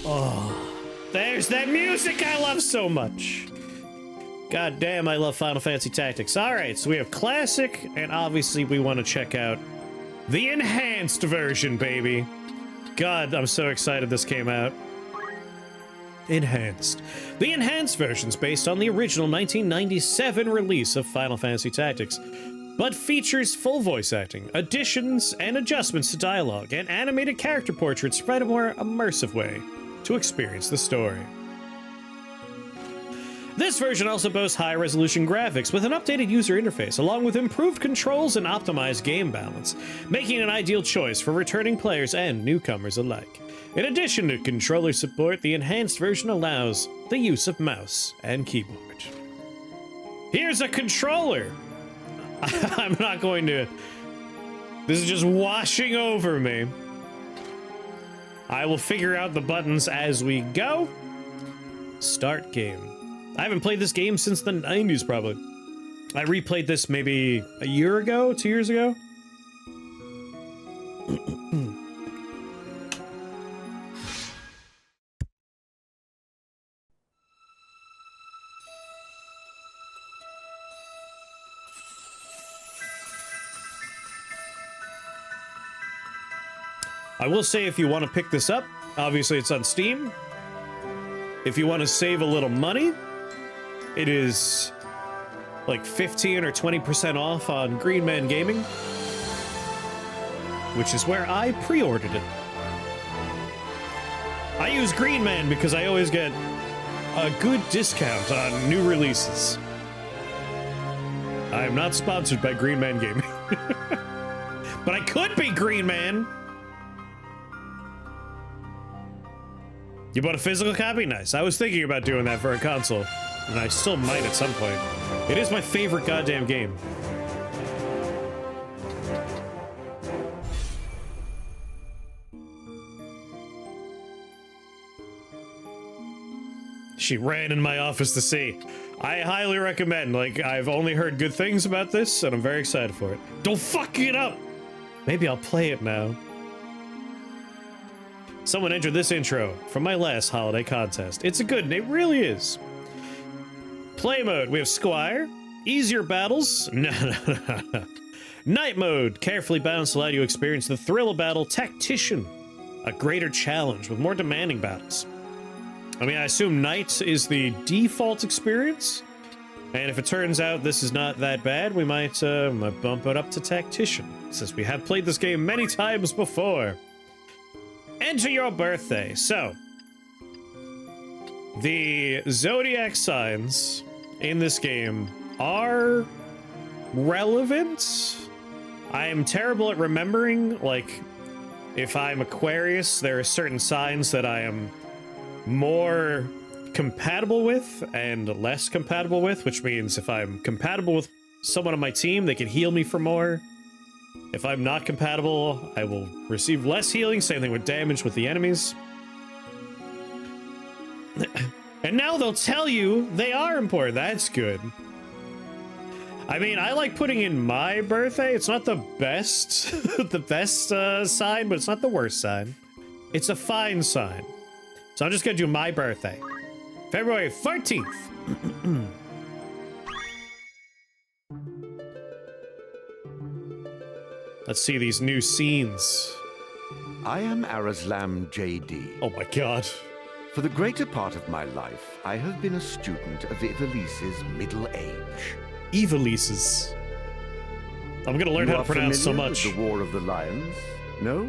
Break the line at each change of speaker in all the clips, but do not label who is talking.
Oh, there's that music I love so much. God damn, I love Final Fantasy Tactics. All right, so we have Classic, and obviously we want to check out the enhanced version, baby. God, I'm so excited this came out. Enhanced. The enhanced version's based on the original 1997 release of Final Fantasy Tactics, but features full voice acting, additions and adjustments to dialogue, and animated character portraits spread a more immersive way to experience the story. This version also boasts high-resolution graphics with an updated user interface, along with improved controls and optimized game balance, making it an ideal choice for returning players and newcomers alike. In addition to controller support, the enhanced version allows the use of mouse and keyboard. Here's a controller! I'm not going to... This is just washing over me. I will figure out the buttons as we go. Start game. I haven't played this game since the 90s, probably. I replayed this maybe a year ago, 2 years ago. I will say, if you want to pick this up, obviously it's on Steam. If you want to save a little money, it is like 15 or 20% off on Green Man Gaming, which is where I pre-ordered it. I use Green Man because I always get a good discount on new releases. I am not sponsored by Green Man Gaming. But I could be Green Man. You bought a physical copy? Nice. I was thinking about doing that for a console, and I still might at some point. It is my favorite goddamn game. She ran in my office to see. I highly recommend. Like, I've only heard good things about this, and I'm very excited for it. Don't fuck it up! Maybe I'll play it now. Someone entered this intro from my last holiday contest. It's a good, it really is. Play mode, we have Squire. Easier battles. No. Night mode, carefully balanced to allow you to experience the thrill of battle. Tactician, a greater challenge with more demanding battles. I mean, I assume night is the default experience. And if it turns out this is not that bad, we might bump it up to Tactician, since we have played this game many times before. Enter your birthday. So, the zodiac signs in this game are relevant. I am terrible at remembering, like, if I'm Aquarius, there are certain signs that I am more compatible with and less compatible with, which means if I'm compatible with someone on my team, they can heal me for more. If I'm not compatible, I will receive less healing. Same thing with damage with the enemies. And now they'll tell you they are important. That's good. I mean, I like putting in my birthday. It's not the best, sign, but it's not the worst sign. It's a fine sign. So I'm just gonna do my birthday. February 14th. Let's see these new scenes.
I am Arazlam J.D.
Oh my god.
For the greater part of my life, I have been a student of Ivalice's middle age.
Ivalice's. I'm gonna learn how to pronounce so much.
With the War of the Lions? No?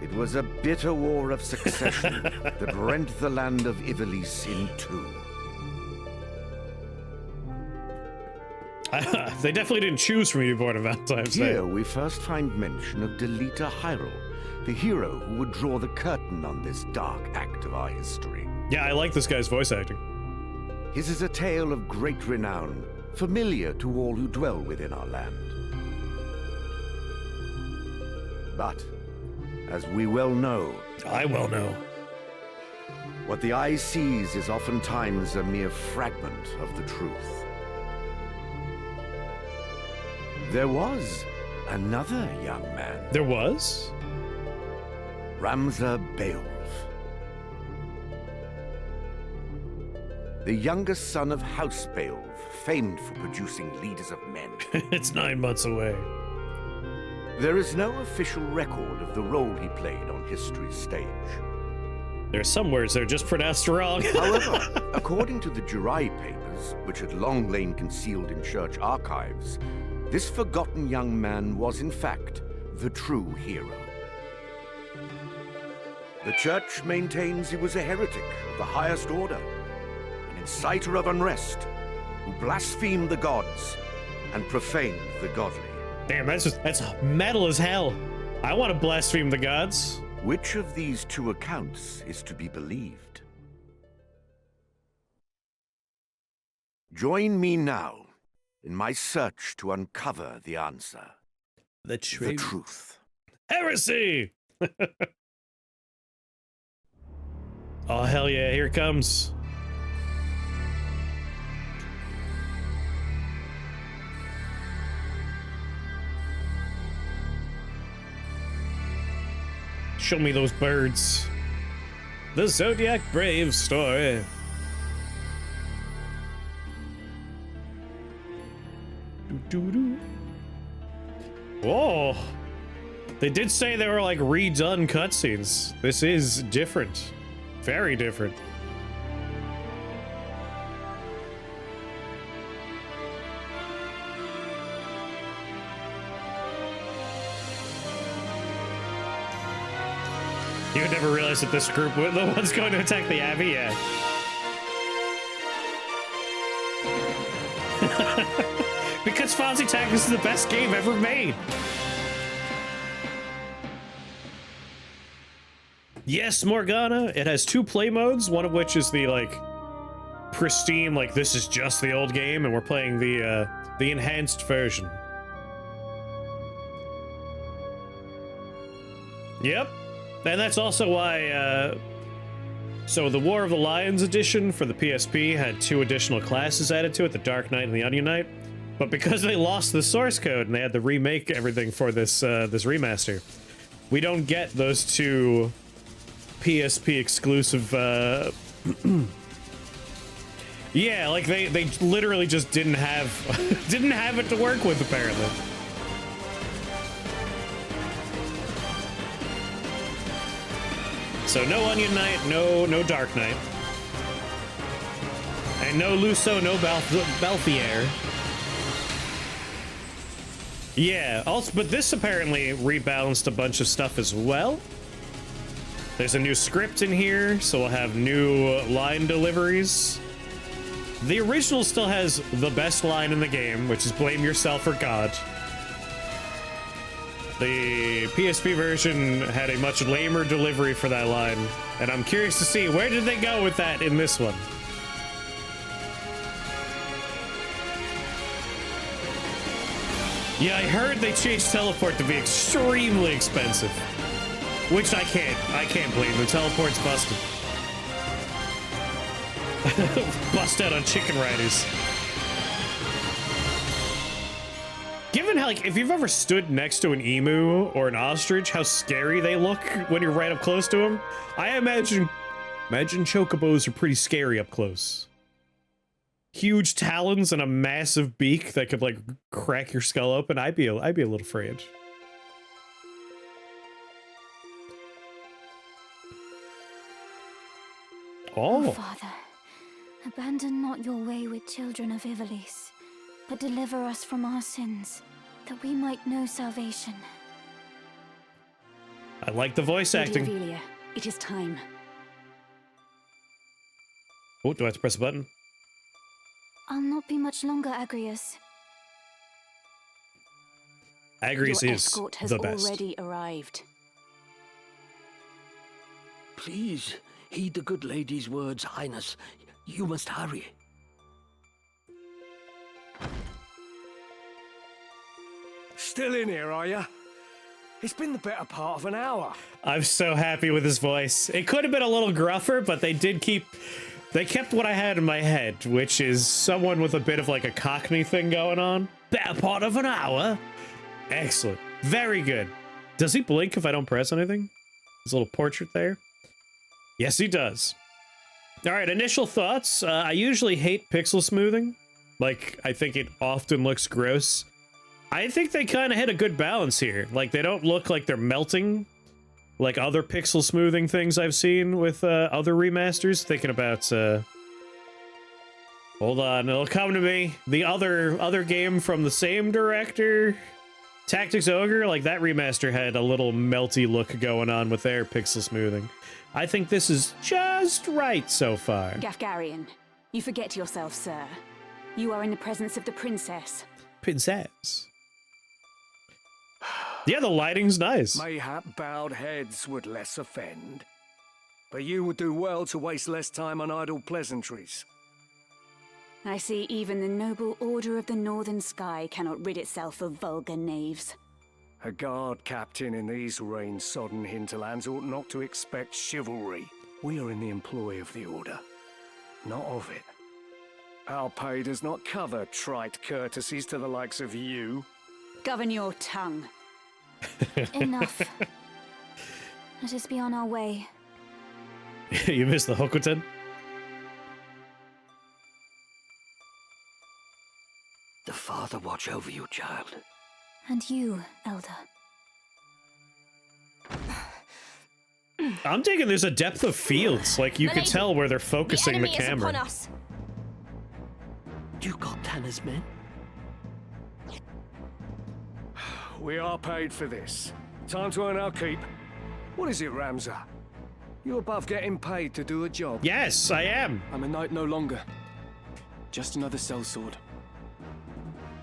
It was a bitter war of succession that rent the land of Ivalice in two.
They definitely didn't choose for me to be born on Valentine's Day.
Here we first find mention of Delita Hyrule, the hero who would draw the curtain on this dark act of our history.
Yeah, I like this guy's voice acting.
His is a tale of great renown, familiar to all who dwell within our land. But, as we well know...
I well know.
What the eye sees is oftentimes a mere fragment of the truth. There was another young man.
There was?
Ramza Beowulf. the youngest son of House Beowulf, famed for producing leaders of men.
It's 9 months away.
There is no official record of the role he played on history's stage.
There's some words that are just pronounced wrong.
However, according to the Jurai papers, which had long lain concealed in church archives, this forgotten young man was in fact the true hero. The church maintains he was a heretic of the highest order, an inciter of unrest, who blasphemed the gods and profaned the godly.
Damn, that's metal as hell. I want to blaspheme the gods.
Which of these two accounts is to be believed? Join me now in my search to uncover the answer.
The
truth.
Heresy! Oh, hell yeah, here it comes. Show me those birds. The Zodiac Brave story. Doo-doo-doo. Whoa. They did say they were like redone cutscenes. This is different. Very different. You would never realize that this group was the ones going to attack the Abbey, yeah. Because Fonzie Tactics is the best game ever made. Yes, Morgana. It has 2 play modes, one of which is the, like, pristine, like, this is just the old game, and we're playing the enhanced version. Yep. And that's also why, so the War of the Lions edition for the PSP had 2 additional classes added to it, the Dark Knight and the Onion Knight. But because they lost the source code and they had to remake everything for this, this remaster, we don't get those 2 PSP exclusive, yeah, like they literally just didn't have, didn't have it to work with, apparently. So no Onion Knight, no Dark Knight. And no Luso, no Balthier. Yeah, also, but this apparently rebalanced a bunch of stuff as well. There's a new script in here, so we'll have new line deliveries. The original still has the best line in the game, which is blame yourself for God. The PSP version had a much lamer delivery for that line, and I'm curious to see where did they go with that in this one. Yeah, I heard they changed teleport to be extremely expensive, which I can't blame. The teleport's busted. Bust out on chicken riders. Given how, like, if you've ever stood next to an emu or an ostrich, how scary they look when you're right up close to them, I imagine chocobos are pretty scary up close. Huge talons and a massive beak that could, like, crack your skull open. I'd be a little afraid.
Oh, Father, abandon not your wayward children of Ivalice, but deliver us from our sins, that we might know salvation.
I like the voice acting.
Ivalice, it is time.
Oh, do I have to press a button?
I'll not be much longer, Agrius.
Agrius
Your
is
escort has
the best.
already arrived.
Please, heed the good lady's words, Highness. You must hurry.
Still in here, are you? It's been the better part of an hour.
I'm so happy with his voice. It could have been a little gruffer, but they kept what I had in my head, which is someone with a bit of like a Cockney thing going on. Better part of an hour. Excellent. Very good. Does he blink if I don't press anything? His little portrait there? Yes, he does. All right, initial thoughts. I usually hate pixel smoothing. Like, I think it often looks gross. I think they kind of hit a good balance here. Like, they don't look like they're melting like other pixel smoothing things I've seen with other remasters. Thinking about, hold on, it'll come to me. The other game from the same director, Tactics Ogre, like that remaster had a little melty look going on with their pixel smoothing. I think this is just right so far.
Gafgarian, you forget yourself, sir. You are in the presence of the princess.
Princess. Yeah, the lighting's nice.
Mayhap bowed heads would less offend, but you would do well to waste less time on idle pleasantries.
I see even the noble Order of the Northern Sky cannot rid itself of vulgar knaves.
A guard captain in these rain-sodden hinterlands ought not to expect chivalry. We are in the employ of the Order, not of it. Our pay does not cover trite courtesies to the likes of you.
Govern your tongue.
Enough. Let us be on our way.
You missed the Hokuten?
The Father watch over you, child.
And you, Elder.
I'm digging there's a depth of fields. Like, you could tell where they're focusing the camera.
Is upon us.
You got Tanner's men?
We are paid for this. Time to earn our keep. What is it, Ramza? You above getting paid to do a job?
Yes, I am.
I'm a knight no longer. Just another sellsword.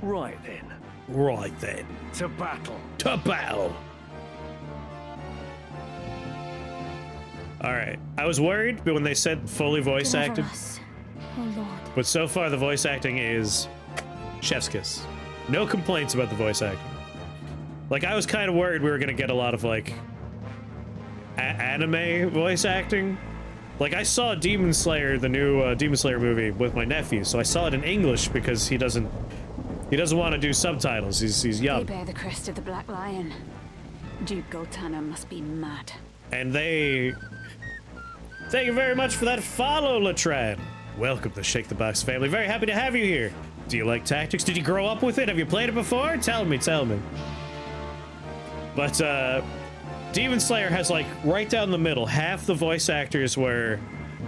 Right then.
Right then.
To battle.
To battle. All right. I was worried, but when they said fully voice
Deliver
acted,
us, oh Lord.
but so far the voice acting is chef's kiss. No complaints about the voice acting. Like, I was kind of worried we were gonna get a lot of like anime voice acting. Like, I saw Demon Slayer, the new Demon Slayer movie, with my nephew, so I saw it in English because he doesn't want to do subtitles. He's young.
They bear the crest of the Black Lion. Duke Goltana must be mad.
And they... Thank you very much for that follow, Latran. Welcome to Shake the Box family. Very happy to have you here. Do you like Tactics? Did you grow up with it? Have you played it before? Tell me. But, Demon Slayer has, like, right down the middle, half the voice actors were,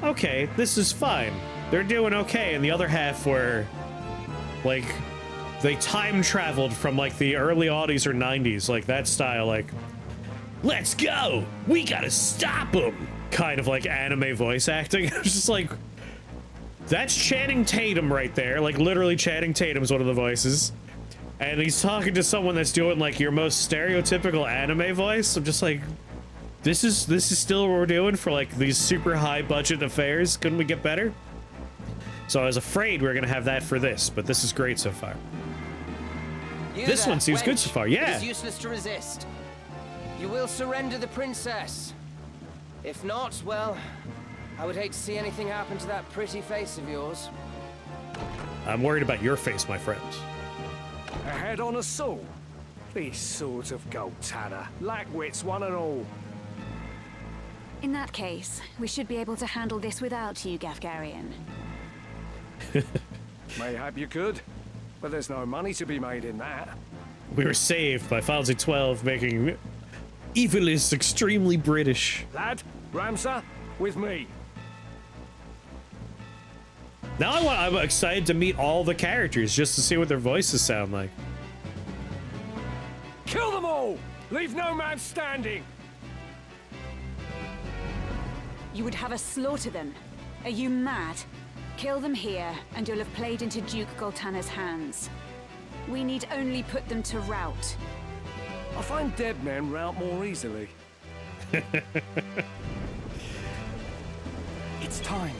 okay, this is fine. They're doing okay, and the other half were, like, they time traveled from, like, the early '80s or '90s, like, that style, like, let's go! We gotta stop them! Kind of, like, anime voice acting. It's just like, that's Channing Tatum right there. Like, literally Channing Tatum's one of the voices. And he's talking to someone that's doing, like, your most stereotypical anime voice. I'm just like, this is still what we're doing for, like, these super high budget affairs? Couldn't we get better? So I was afraid we were gonna have that for this, but this is great so far. This one seems good so far, yeah.
It is useless to resist. You will surrender the princess. If not, well, I would hate to see anything happen to that pretty face of yours.
I'm worried about your face, my friend.
A head on a saw? These swords of Goltana lack wits, one and all.
In that case, we should be able to handle this without you, Gafgarian.
Mayhap you could, but there's no money to be made in that.
We were saved by Final Fantasy 12, making Ivalice extremely British.
Lad, Ramza, with me.
Now I'm excited to meet all the characters just to see what their voices sound like.
Kill them all! Leave no man standing!
You would have us slaughter them? Are you mad? Kill them here, and you'll have played into Duke Goltana's hands. We need only put them to rout.
I find dead men rout more easily.
It's time.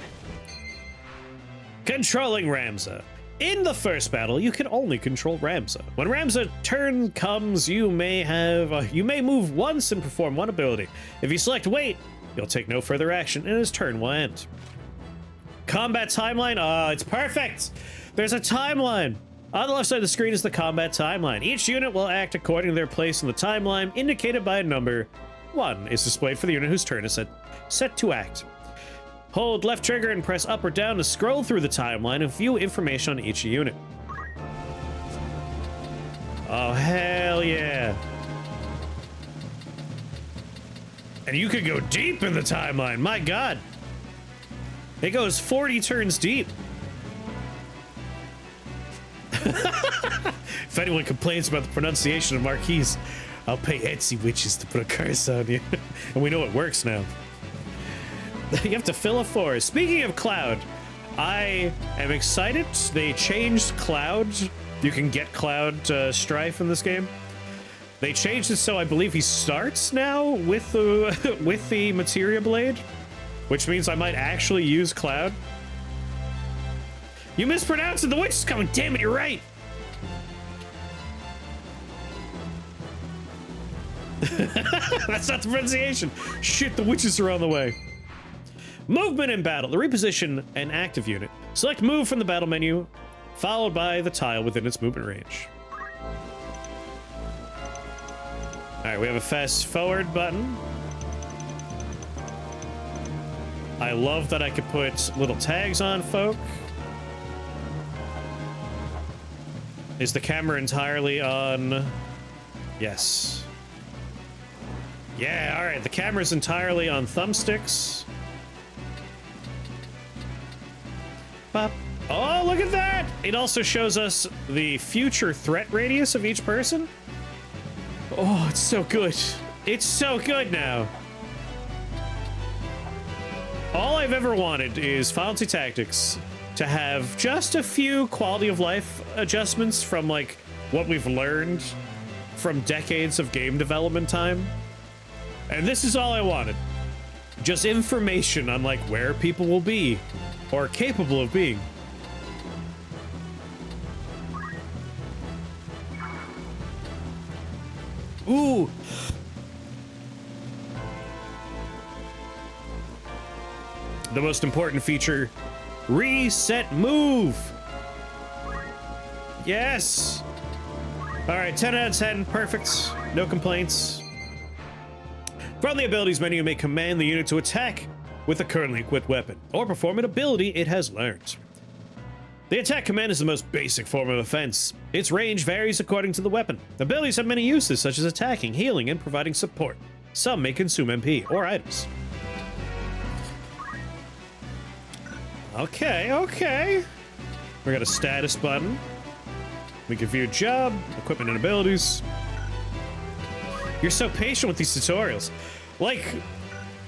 Controlling Ramza. In the first battle, you can only control Ramza. When Ramza's turn comes, you may move once and perform one ability. If you select wait, you'll take no further action, and his turn will end. Combat timeline. Oh, it's perfect. There's a timeline. On the left side of the screen is the combat timeline. Each unit will act according to their place in the timeline, indicated by a number. 1 is displayed for the unit whose turn is set to act. Hold left trigger and press up or down to scroll through the timeline and view information on each unit. Oh, hell yeah. And you could go deep in the timeline, my god. It goes 40 turns deep. If anyone complains about the pronunciation of Marquise, I'll pay Etsy witches to put a curse on you. And we know it works now. You have to fill a forest. Speaking of Cloud, I am excited. They changed Cloud. You can get Cloud Strife in this game. They changed it so I believe he starts now with the with the Materia Blade, which means I might actually use Cloud. You mispronounced it. The witch is coming. Damn it, you're right. That's not the pronunciation. Shit, the witches are on the way. Movement in battle. To reposition an active unit, select move from the battle menu, followed by the tile within its movement range. All right, we have a fast forward button. I love that I could put little tags on folk. Is the camera entirely on? Yes. Yeah, all right, the camera's entirely on thumbsticks. Bop. Oh, look at that! It also shows us the future threat radius of each person. Oh, it's so good. It's so good now. All I've ever wanted is Final Fantasy Tactics to have just a few quality of life adjustments from like what we've learned from decades of game development time. And this is all I wanted. Just information on like where people will be or capable of being. Ooh. The most important feature, reset move. Yes. All right, 10 out of 10, perfect. No complaints. From the abilities menu, you may command the unit to attack with a currently equipped weapon or perform an ability it has learned. The attack command is the most basic form of offense. Its range varies according to the weapon. Abilities have many uses, such as attacking, healing, and providing support. Some may consume MP or items. Okay, okay. We got a status button. We can view job, equipment, and abilities. You're so patient with these tutorials. Like,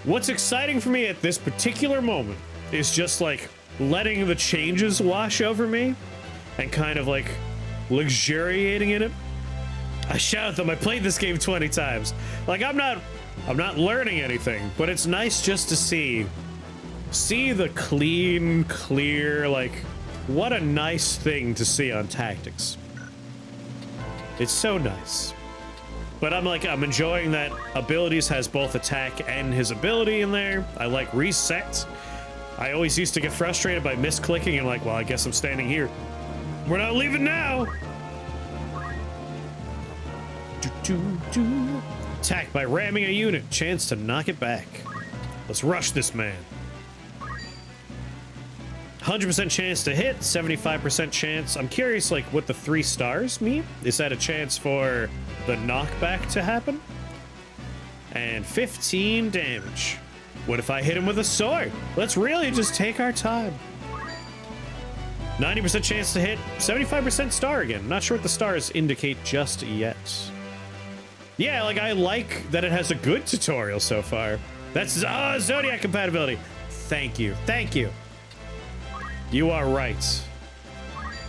what's exciting for me at this particular moment is just like letting the changes wash over me and kind of like luxuriating in it. I shout at them, I played this game 20 times. Like, I'm not learning anything, but it's nice just to see the clean, clear, like, what a nice thing to see on Tactics. It's so nice. But I'm enjoying that abilities has both attack and his ability in there. I like reset. I always used to get frustrated by misclicking and like, well, I guess I'm standing here. We're not leaving now. Attack by ramming a unit. Chance to knock it back. Let's rush this man. 100% chance to hit, 75% chance. I'm curious, like, what the 3 stars mean. Is that a chance for the knockback to happen? And 15 damage. What if I hit him with a sword? Let's really just take our time. 90% chance to hit, 75% star again. Not sure what the stars indicate just yet. Yeah, like, I like that it has a good tutorial so far. That's Zodiac compatibility. Thank you. Thank you. You are right.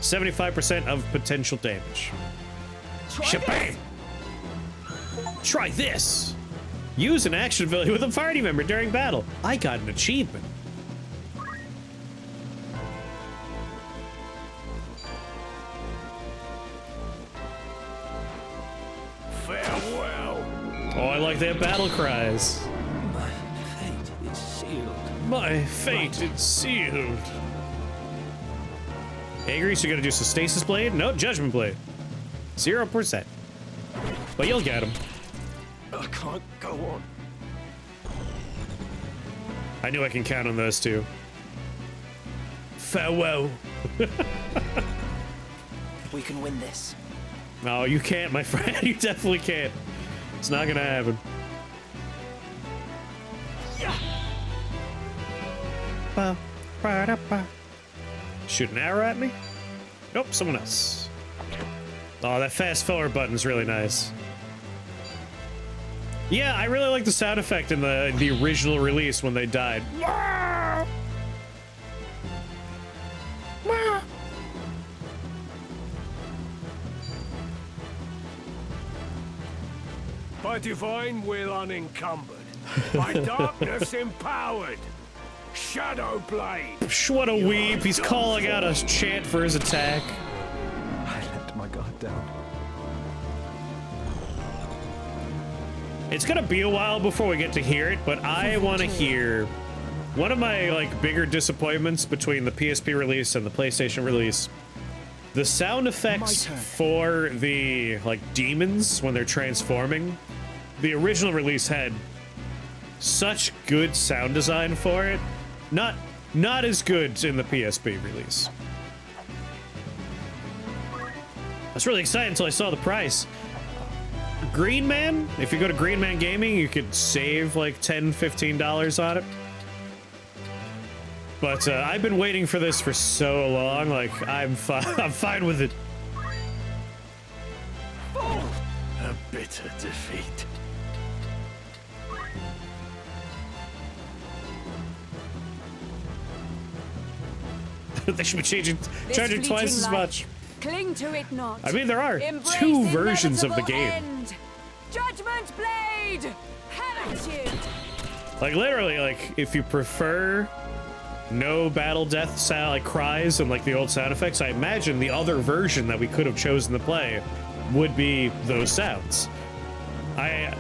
75% of potential damage. Shabam! Try this! Use an action ability with a party member during battle. I got an achievement.
Farewell.
Oh, I like their battle cries.
My fate is sealed.
My fate is sealed. Agri, so you're gonna do some Stasis Blade? No, Judgment Blade. 0%. But you'll get him.
I can't go on.
I knew I can count on those two. Farewell.
We can win this.
No, you can't, my friend. You definitely can't. It's not gonna happen. Shoot an arrow at me? Nope, someone else. Oh, that fast forward button's really nice. Yeah, I really like the sound effect in the original release when they died.
By divine will unencumbered, by darkness empowered. Shadow Blade.
What a weep. He's calling out a chant for his attack.
I let my guard down.
It's gonna be a while before we get to hear it, but I want to hear one of my like bigger disappointments between the PSP release and the PlayStation release. The sound effects for the like demons when they're transforming. The original release had such good sound design for it. Not as good in the PSP release. I was really excited until I saw the price. Green Man, if you go to Green Man Gaming, you could save like $10-15 on it. But I've been waiting for this for so long, like I'm fine with it.
A bitter defeat.
They should be charging twice as much.
Cling to it not.
I mean, there are
Embrace
two versions of the game.
end. Judgment Blade! Have at you!
Like literally, like if you prefer no battle death sound like cries and like the old sound effects, I imagine the other version that we could have chosen to play would be those sounds. I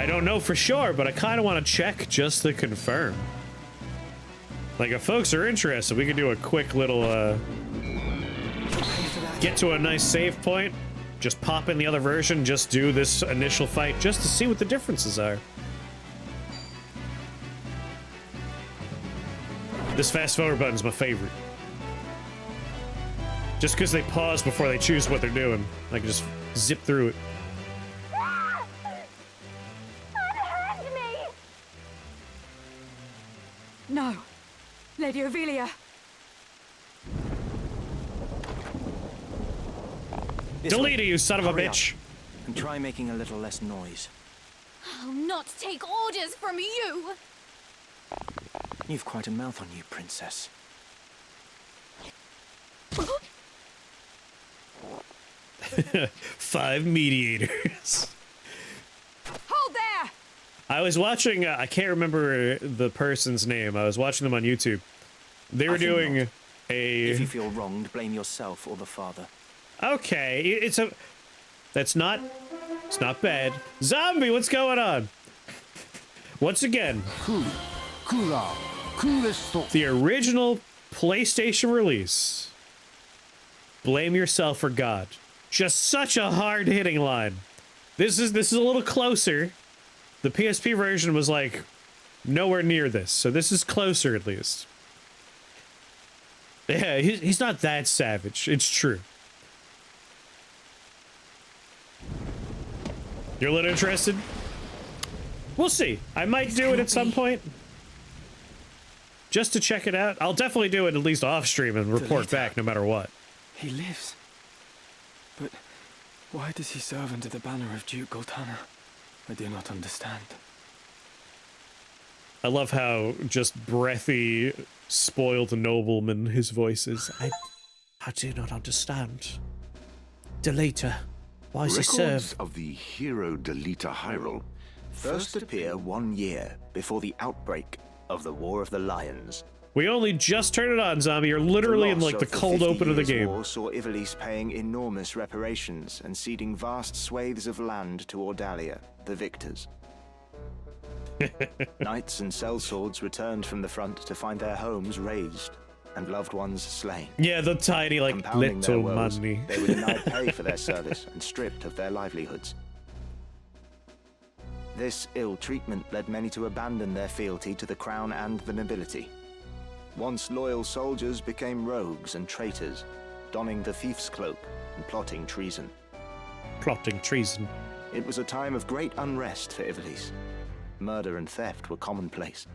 don't know for sure, but I kind of want to check just to confirm. Like if folks are interested, we could do a quick little get to a nice save point, just pop in the other version, just do this initial fight just to see what the differences are. This fast forward button's my favorite. Just because they pause before they choose what they're doing. I can just zip through it.
Unhand me!
No. Lady Ophelia.
Delete it, you son of a bitch.
And try making a little less noise.
I'll not take orders from you!
You've quite a mouth on you, princess.
5 mediators.
Hold there!
I was watching, I can't remember the person's name. I was watching them on YouTube. They were doing
If you feel wronged, blame yourself or the father.
Okay, it's not bad. Zombie, what's going on? Once again, the original PlayStation release. Blame yourself or God. Just such a hard-hitting line. This is a little closer. The PSP version was like nowhere near this, so this is closer at least. Yeah, he's not that savage. It's true. You're a little interested? We'll see. I might do it at some point. Just to check it out. I'll definitely do it at least off stream and report back no matter what.
He lives. But why does he serve under the banner of Duke Goltana? I do not understand.
I love how just breathy, spoiled nobleman his voice is. I do not understand. Deleter. Why does he serve?
Records of the hero Deleter Hyrule
First appear 1 year before the outbreak of the War of the Lions.
We only just turned it on, Zombie. You're literally in like the cold open of the game.
War saw Ivalice paying enormous reparations and ceding vast swathes of land to Ordalia, the victors. Knights and sellswords returned from the front to find their homes razed and loved ones slain.
Yeah, the tiny, like,
Compounding their
little
woes,
money.
They were denied pay for their service and stripped of their livelihoods. This ill treatment led many to abandon their fealty to the crown and the nobility. Once loyal soldiers became rogues and traitors, donning the thief's cloak and plotting treason.
Plotting treason.
It was a time of great unrest for Ivalice. Murder and theft were commonplace.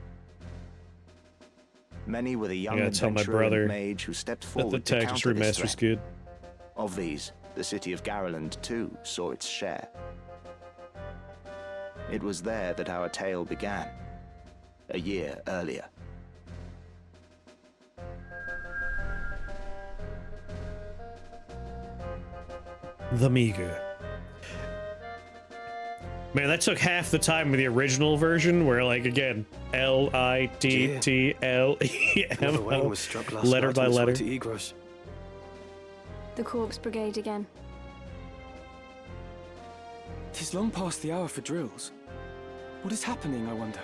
Many were the young adventurer and mage who stepped forward to counter this threat.
Good.
Of these, the city of Garland too saw its share. It was there that our tale began, a year earlier.
The Meager. Man, that took half the time with the original version, where, like, again, L-I-T-T-L-E-M-O, letter by letter.
The
Corpse Brigade again.
'Tis long past the hour for drills. What is happening, I wonder?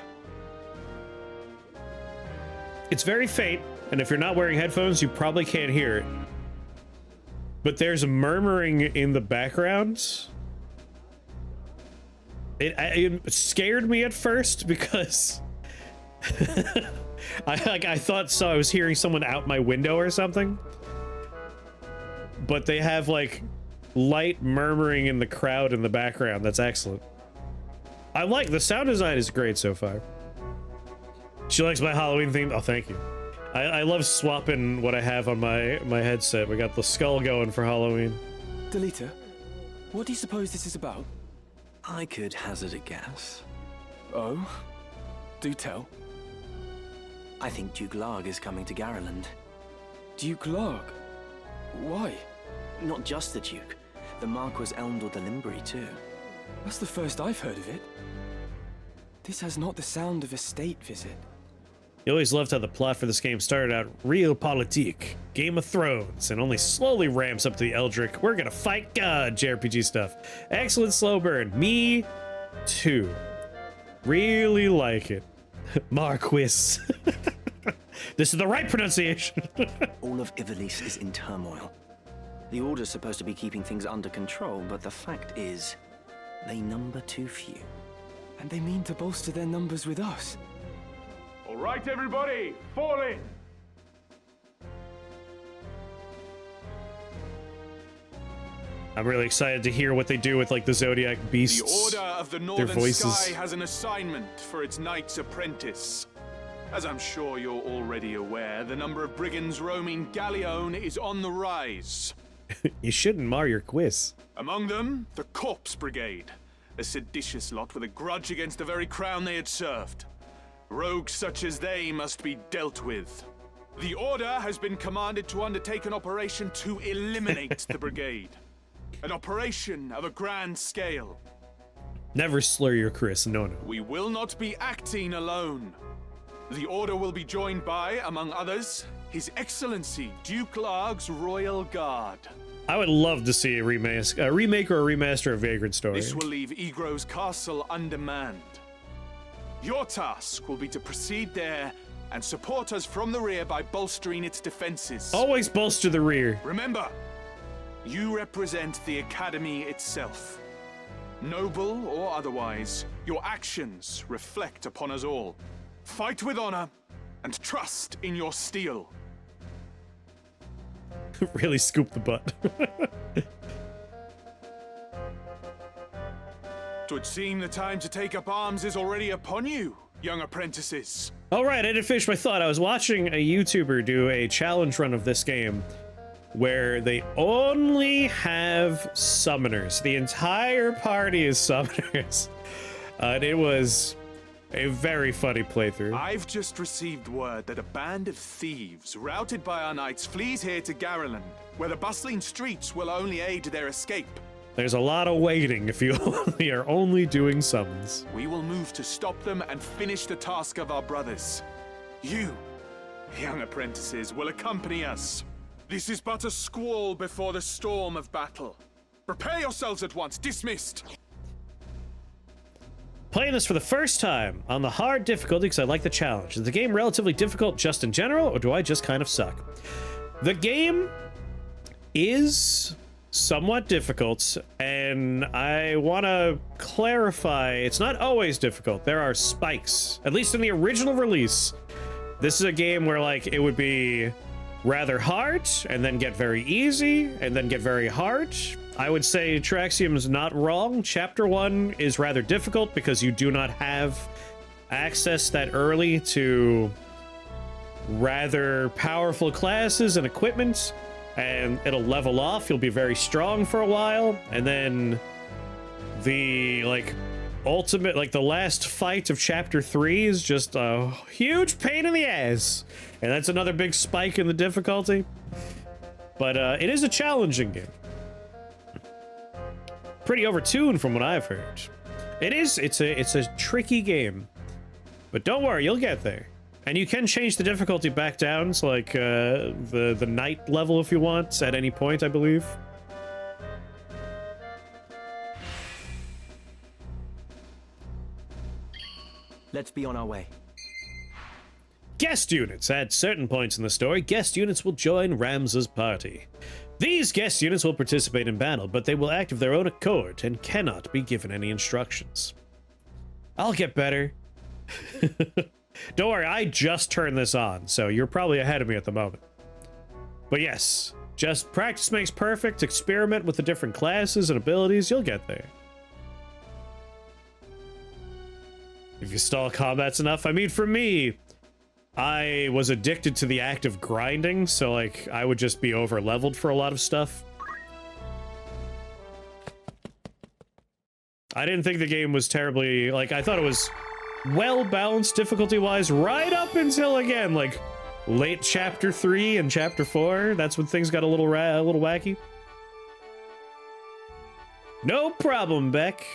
It's very faint, and if you're not wearing headphones, you probably can't hear it. But there's murmuring in the background. It scared me at first because I thought I was hearing someone out my window or something. But they have like light murmuring in the crowd in the background. That's excellent. I like the sound design is great so far. She likes my Halloween theme. Oh, thank you. I love swapping what I have on my headset. We got the skull going for Halloween.
Delita, what do you suppose this is about?
I could hazard a guess.
Oh? Do tell.
I think Duke Larg is coming to Garland.
Duke Larg? Why?
Not just the Duke. The Marquis Elmdor the Limbri, too.
That's the first I've heard of it. This has not the sound of a state visit.
You always loved how the plot for this game started out real politique, Game of Thrones, and only slowly ramps up to the Eldritch, we're gonna fight God JRPG stuff. Excellent slow burn. Me too. Really like it. Marquis. This is the right pronunciation.
All of Ivalice is in turmoil. The Order's supposed to be keeping things under control, but the fact is, they number too few.
And they mean to bolster their numbers with us.
All right, everybody, fall in.
I'm really excited to hear what they do with like the Zodiac beasts.
The Order of the Northern Sky has an assignment for its Knight's Apprentice. As I'm sure you're already aware, the number of brigands roaming Galleon is on the rise.
You shouldn't mar your quiz.
Among them, the Corpse Brigade, a seditious lot with a grudge against the very crown they had served. Rogues such as they must be dealt with. The Order has been commanded to undertake an operation to eliminate the brigade. An operation of a grand scale.
Never slur your Chris, no.
We will not be acting alone. The Order will be joined by, among others, His Excellency Duke Larg's Royal Guard.
I would love to see a remake or a remaster of Vagrant Story.
This will leave Egro's castle undermanned. Your task will be to proceed there and support us from the rear by bolstering its defenses.
Always bolster the rear.
Remember, you represent the Academy itself. Noble or otherwise, your actions reflect upon us all. Fight with honor and trust in your steel.
Really scoop the butt.
Twould seem the time to take up arms is already upon you, young apprentices.
All right, I didn't finish my thought. I was watching a YouTuber do a challenge run of this game where they only have summoners. The entire party is summoners. And it was a very funny playthrough.
I've just received word that a band of thieves, routed by our knights, flees here to Garland, where the bustling streets will only aid their escape.
There's a lot of waiting if you are only doing summons.
We will move to stop them and finish the task of our brothers. You, young apprentices, will accompany us. This is but a squall before the storm of battle. Prepare yourselves at once. Dismissed.
Playing this for the first time on the hard difficulty because I like the challenge. Is the game relatively difficult just in general, or do I just kind of suck? The game is somewhat difficult, and I want to clarify, it's not always difficult. There are spikes, at least in the original release. This is a game where, like, it would be rather hard, and then get very easy, and then get very hard. I would say Traxium's not wrong. Chapter 1 is rather difficult because you do not have access that early to rather powerful classes and equipment, and it'll level off. You'll be very strong for a while, and then the, like, ultimate, like, the last fight of Chapter 3 is just a huge pain in the ass, and that's another big spike in the difficulty. But it is a challenging game. Pretty overtuned from what I've heard. It's a tricky game, but don't worry, you'll get there. And you can change the difficulty back down to, like, the night level if you want at any point, I believe.
Let's be on our way.
Guest units. At certain points in the story, guest units will join Ramza's party. These guest units will participate in battle, but they will act of their own accord and cannot be given any instructions. I'll get better. Don't worry, I just turned this on, so you're probably ahead of me at the moment. But yes, just practice makes perfect. Experiment with the different classes and abilities, you'll get there. If you stall combats enough, I mean, for me, I was addicted to the act of grinding, so, like, I would just be over-leveled for a lot of stuff. I didn't think the game was terribly, like, I thought it was well-balanced difficulty-wise right up until, again, like, late Chapter 3 and Chapter 4. That's when things got a little wacky. No problem, Beck.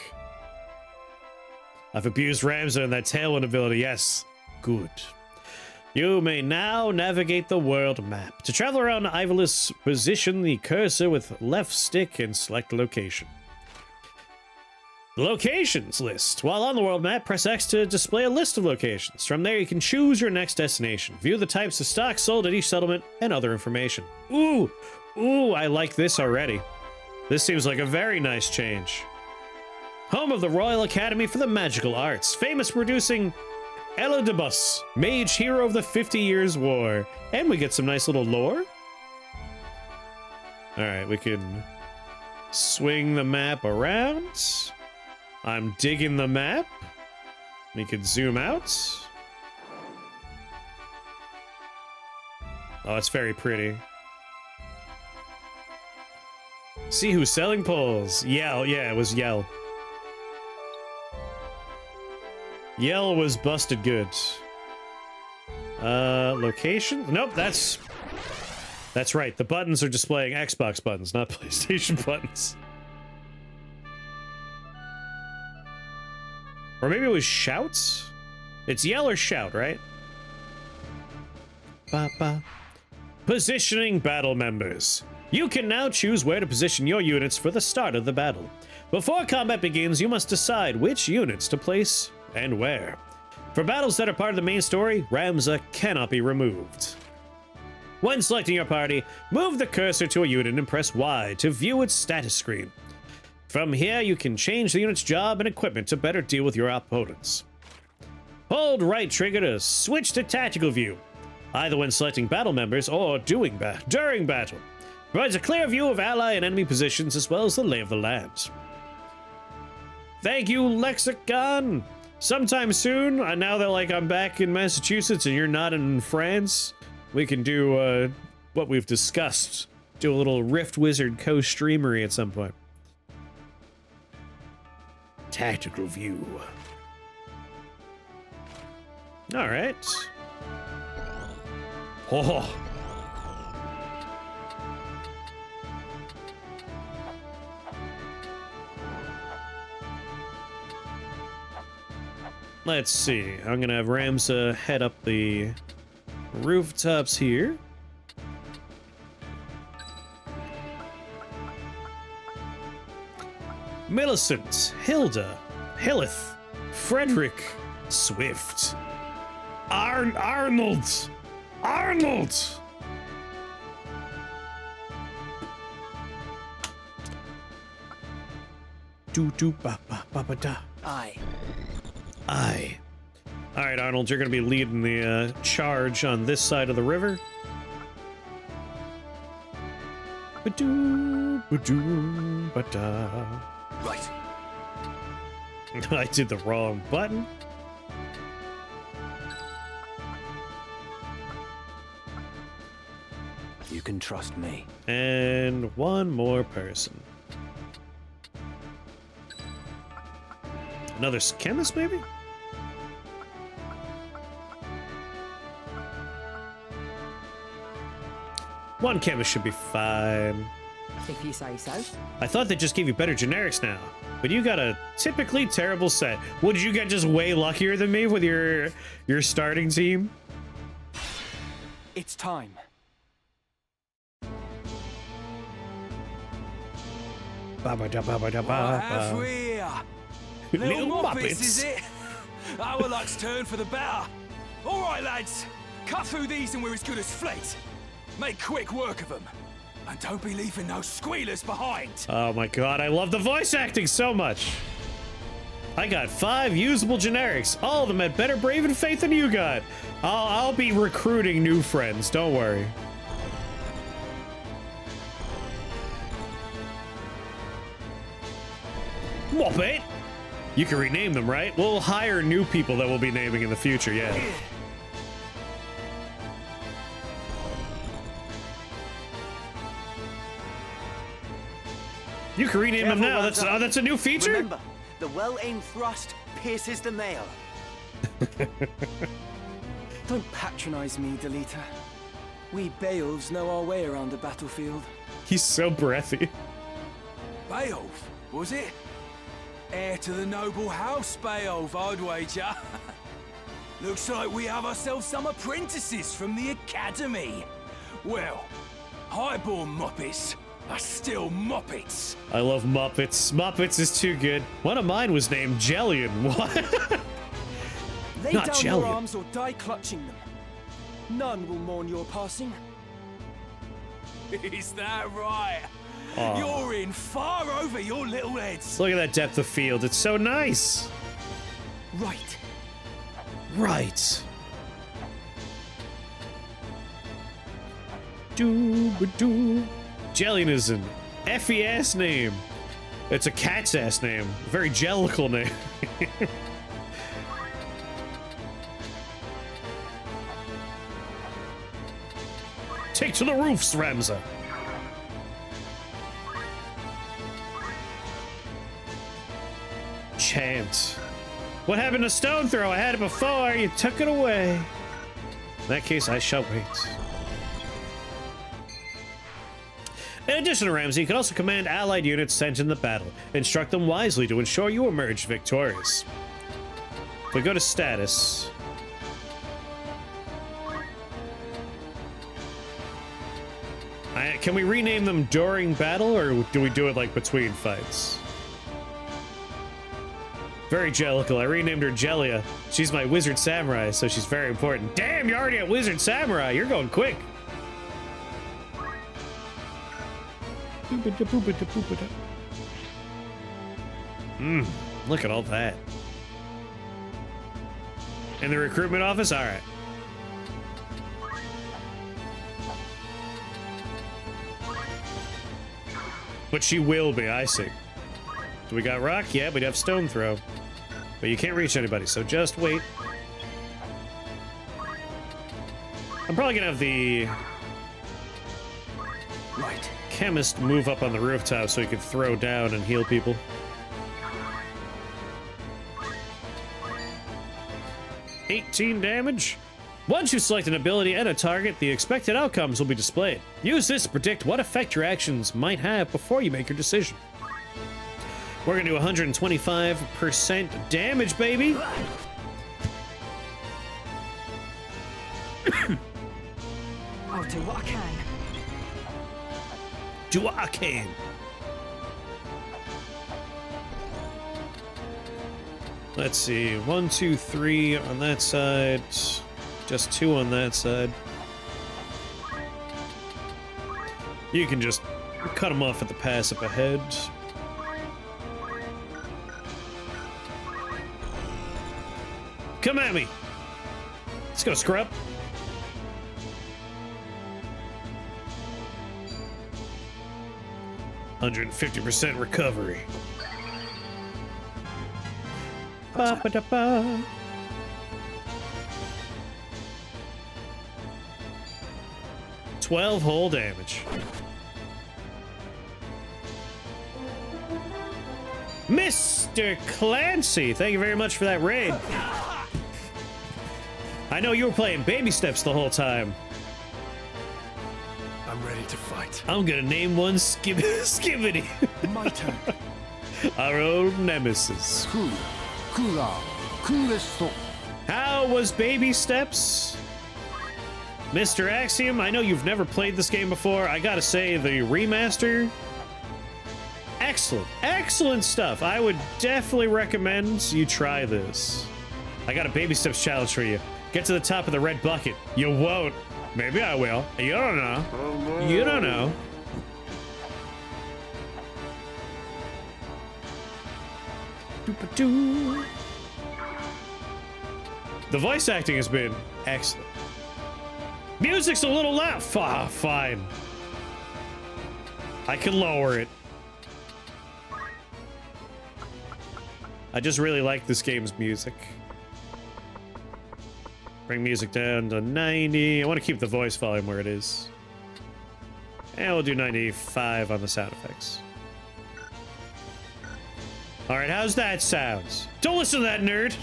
I've abused Ramza and that Tailwind ability, yes. Good. You may now navigate the world map. To travel around Ivalice, position the cursor with left stick and select location. Locations list. While on the world map, press X to display a list of locations. From there, you can choose your next destination, view the types of stock sold at each settlement, and other information. Ooh, I like this already. This seems like a very nice change. Home of the Royal Academy for the Magical Arts, famous for producing Elidibus, mage hero of the 50 Years' War. And we get some nice little lore. Alright, we can swing the map around. I'm digging the map. We could zoom out. Oh, it's very pretty. See who's selling poles. Yell, yeah, it was Yell. Yell was busted good. Location? Nope, that's right. The buttons are displaying Xbox buttons, not PlayStation buttons. Or maybe it was shouts? It's yell or shout, right? Ba-ba. Positioning battle members. You can now choose where to position your units for the start of the battle. Before combat begins, you must decide which units to place and where. For battles that are part of the main story, Ramza cannot be removed. When selecting your party, move the cursor to a unit and press Y to view its status screen. From here, you can change the unit's job and equipment to better deal with your opponents. Hold right trigger to switch to tactical view, either when selecting battle members or during battle. Provides a clear view of ally and enemy positions as well as the lay of the land. Thank you, Lexicon! Sometime soon, now that, like, I'm back in Massachusetts and you're not in France, we can do what we've discussed. Do a little Rift Wizard co-streamery at some point. Tactical view. All right. Oh. Let's see. I'm gonna have Ramza head up the rooftops here. Millicent, Hilda, Hillith, Frederick, Swift, Arnold.
Aye.
Aye. All right, Arnold, you're going to be leading the charge on this side of the river.
Right.
I did the wrong button.
You can trust me.
And one more person. Another chemist, maybe? One chemist should be fine.
If you say so.
I thought they just gave you better generics now, but you got a typically terrible set. Would you get just way luckier than me with your starting team?
It's time.
What have we here? Little Muppets, is it? Our luck's turned for the better. All right, lads. Cut through these and we're as good as flint. Make quick work of them. And don't be leaving no squealers behind.
Oh my god, I love the voice acting so much. I got 5 usable generics. All of them had better brave and faith than you got. I'll be recruiting new friends, don't worry. Muppet! You can rename them, right? We'll hire new people that we'll be naming in the future, yeah. You can rename them now. That's a new feature?
Remember, the well-aimed thrust pierces the mail.
Don't patronize me, Delita. We Beowulfs know our way around the battlefield.
He's so breathy.
Beowulf, was it? Heir to the noble house, Beowulf, I'd wager. Looks like we have ourselves some apprentices from the academy. Well, highborn Muppets are still Muppets.
I love Muppets. Muppets is too good. One of mine was named Jellian. What?
Lay
Not
down
Jellian.
your arms or die clutching them. None will mourn your passing.
Is that right?
Aw.
You're in far over your little heads.
Look at that depth of field. It's so nice.
Right.
Right. Doo-ba-doo. Jellian is an Effie ass name. It's a cat's ass name. A very jellical name. Take to the roofs, Ramza. Chant. What happened to stone throw? I had it before. You took it away. In that case, I shall wait. In addition to Ramsey, you can also command allied units sent in the battle. Instruct them wisely to ensure you emerge victorious. If we go to status... can we rename them during battle, or do we do it like between fights? Very jellical. I renamed her Jellia. She's my wizard samurai, so she's very important. Damn, you're already a wizard samurai. You're going quick. Look at all that. In the recruitment office? All right. But she will be, I see. Do we got rock? Yeah, we'd have stone throw. But you can't reach anybody, so just wait. I'm probably gonna have the chemist move up on the rooftop so he can throw down and heal people. $18 damage. Once you select an ability and a target, the expected outcomes will be displayed. Use this to predict what effect your actions might have before you make your decision. We're gonna do 125% damage, baby.
I'll do what I can.
Do what I can. Let's see. 1, 2, 3 on that side. Just 2 on that side. You can just cut them off at the pass up ahead. Come at me. Let's go, Scrub. %150 recovery. Ba-ba-da-ba. $12 whole damage. Mr. Clancy, thank you very much for that raid. I know you were playing baby steps the whole time.
I'm ready to fight.
I'm gonna name one Skibidi.
My turn.
Our old nemesis. How was baby steps? Mr. Axiom, I know you've never played this game before. I gotta say, the remaster, excellent stuff. I would definitely recommend you try this. I got a baby steps challenge for you. Get to the top of the red bucket. You won't. Maybe I will. You don't know. You don't know. Doo-ba-doo. The voice acting has been excellent. Music's a little loud. Fine. I can lower it. I just really like this game's music. Bring music down to 90. I want to keep the voice volume where it is. And we'll do 95 on the sound effects. All right, how's that sound? Don't listen to that nerd.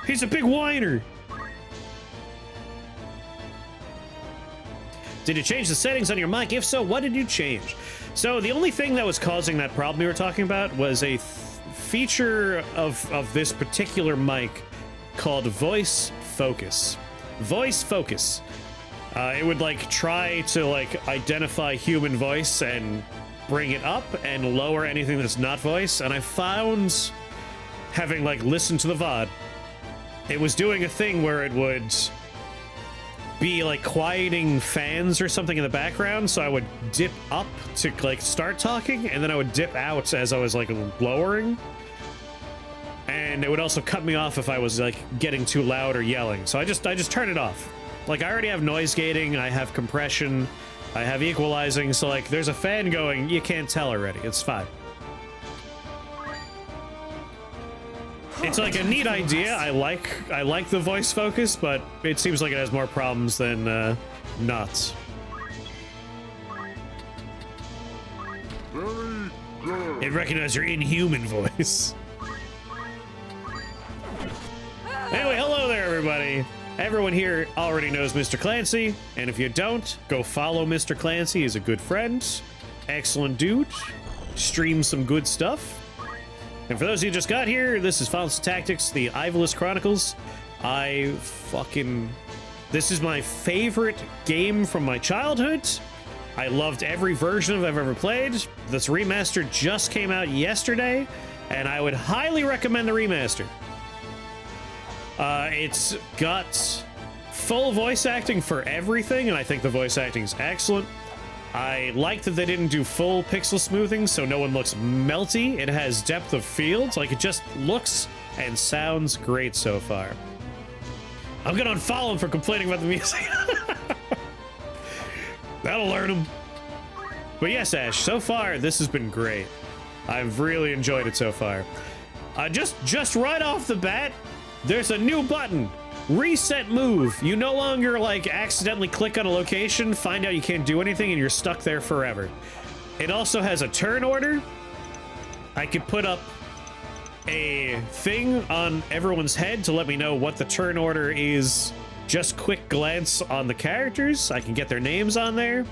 He's a big whiner. Did you change the settings on your mic? If so, what did you change? So the only thing that was causing that problem you were talking about was a feature of this particular mic called voice focus. Voice focus. It would like try to like identify human voice and bring it up and lower anything that's not voice. And I found, having like listened to the VOD, it was doing a thing where it would be like quieting fans or something in the background. So I would dip up to like start talking, and then I would dip out as I was like lowering. And it would also cut me off if I was like getting too loud or yelling. So I just turn it off. Like I already have noise gating, I have compression, I have equalizing. So like there's a fan going, you can't tell already. It's fine. It's like a neat idea. I like the voice focus, but it seems like it has more problems than not. It recognizes your inhuman voice. Anyway, hello there, everybody. Everyone here already knows Mr. Clancy, and if you don't, go follow Mr. Clancy. He's a good friend, excellent dude, streams some good stuff. And for those of you who just got here, this is Final Tactics, the Ivalice Chronicles. This is my favorite game from my childhood. I loved every version I've ever played. This remaster just came out yesterday, and I would highly recommend the remaster. It's got full voice acting for everything, and I think the voice acting is excellent. I like that they didn't do full pixel smoothing, so no one looks melty. It has depth of field, like it just looks and sounds great so far. I'm gonna unfollow him for complaining about the music. That'll learn him. But yes, Ash, so far this has been great. I've really enjoyed it so far. Just right off the bat, there's a new button. Reset move. You no longer like accidentally click on a location, find out you can't do anything, and you're stuck there forever. It also has a turn order. I could put up a thing on everyone's head to let me know what the turn order is. Just quick glance on the characters. I can get their names on there.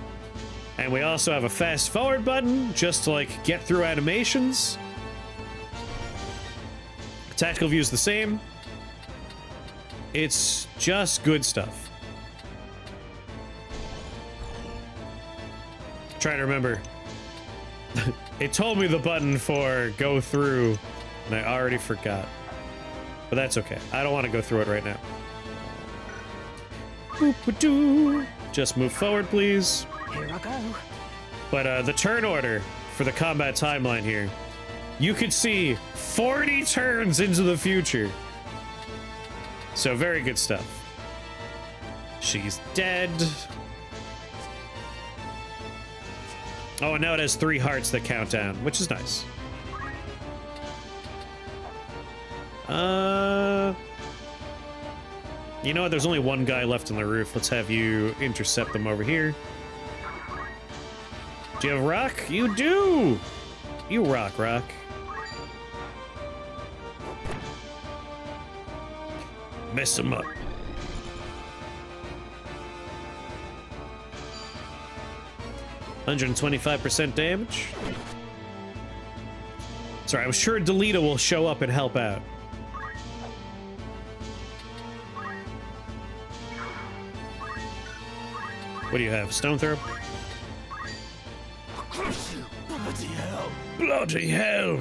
And we also have a fast forward button just to like get through animations. Tactical view is the same. It's just good stuff. Trying to remember. It told me the button for go through, and I already forgot. But that's okay. I don't want to go through it right now. Boop-a-doo. Just move forward, please.
Here I go.
But the turn order for the combat timeline here, you could see 40 turns into the future. So very good stuff. She's dead. Oh, and now it has 3 hearts that count down, which is nice. You know what? There's only one guy left on the roof. Let's have you intercept them over here. Do you have rock? You do! You rock. Mess him up. $125% damage. Sorry, I'm sure Delita will show up and help out. What do you have? Stone throw?
I'll crush you! Bloody hell!
Bloody hell!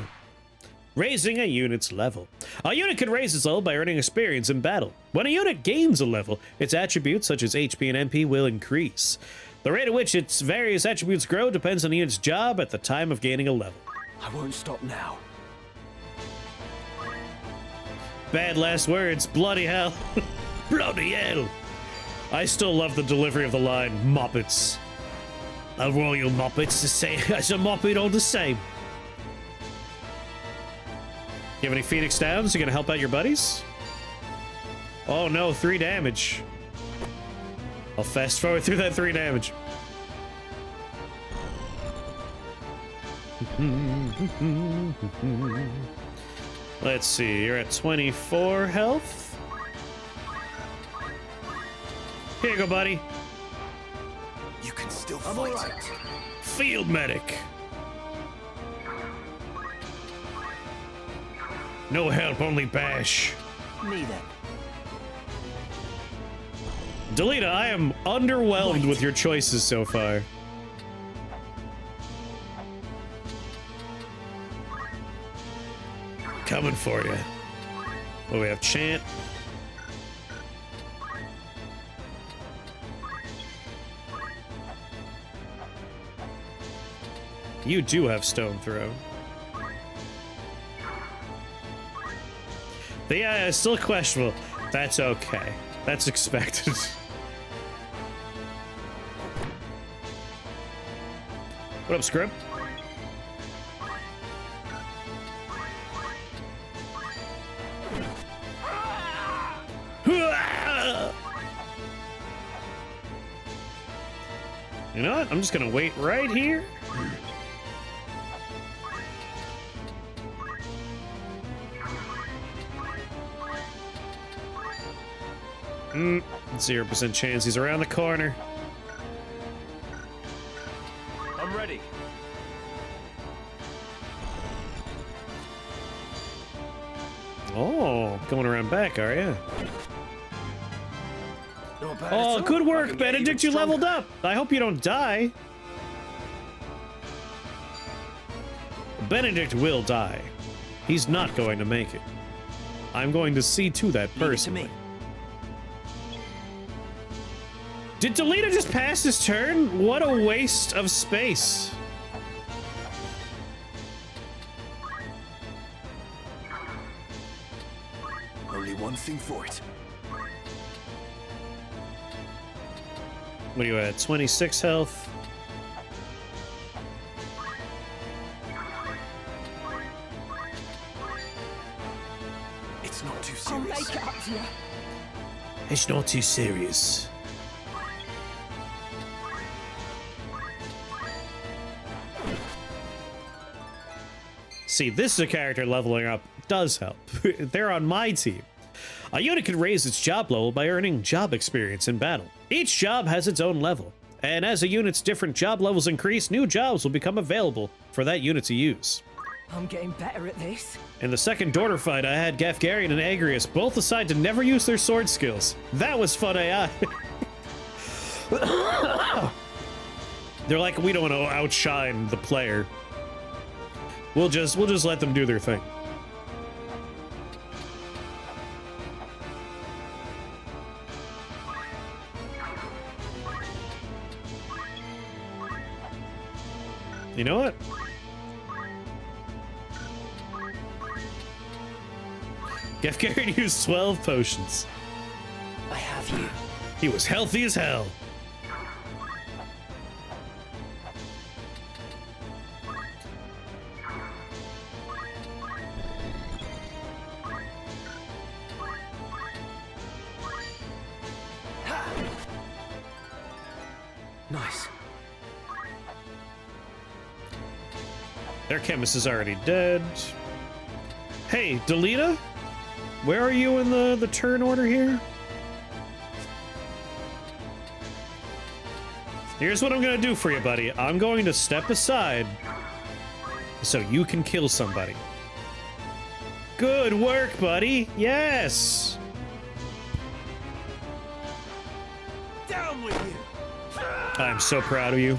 Raising a unit's level. A unit can raise its level by earning experience in battle. When a unit gains a level, its attributes such as HP and MP will increase. The rate at which its various attributes grow depends on the unit's job at the time of gaining a level.
I won't stop now.
Bad last words. Bloody hell. Bloody hell. I still love the delivery of the line, Muppets. A royal Muppets, the same as a Muppet all the same. You have any Phoenix Downs? You gonna help out your buddies? Oh no, 3 damage. I'll fast forward through that 3 damage. Let's see, you're at 24 health. Here you go, buddy.
You can still fight. Right.
Field medic. No help, only bash.
Me then.
Delita, I am underwhelmed with your choices so far. Coming for you. Oh, we have Chant. You do have Stone Throw. Yeah, it's still questionable. That's okay. That's expected. What up, Scrib? You know what? I'm just gonna wait right here. Mm, 0% chance he's around the corner.
I'm ready.
Oh, coming around back, are you? Oh, good work, Benedict. You leveled up. I hope you don't die. Benedict will die. He's not going to make it. I'm going to see to that personally. Did Delita just pass his turn? What a waste of space.
Only one thing for it.
What are you at? 26 health.
It's not too serious.
I'll make it up to you.
It's not too serious. See, this is a character leveling up does help. They're on my team. A unit can raise its job level by earning job experience in battle. Each job has its own level, and as a unit's different job levels increase, new jobs will become available for that unit to use.
I'm getting better at this.
In the second Daughter fight, I had Gafgarian and Agrius both decide to never use their sword skills. That was fun AI. They're like, we don't want to outshine the player. We'll just let them do their thing. You know what? Gafgarian used 12 potions.
I have you.
He was healthy as hell.
Nice.
Their chemist is already dead. Hey, Delita? Where are you in the turn order here? Here's what I'm gonna do for you, buddy. I'm going to step aside so you can kill somebody. Good work, buddy. Yes.
Down with you!
I'm so proud of you.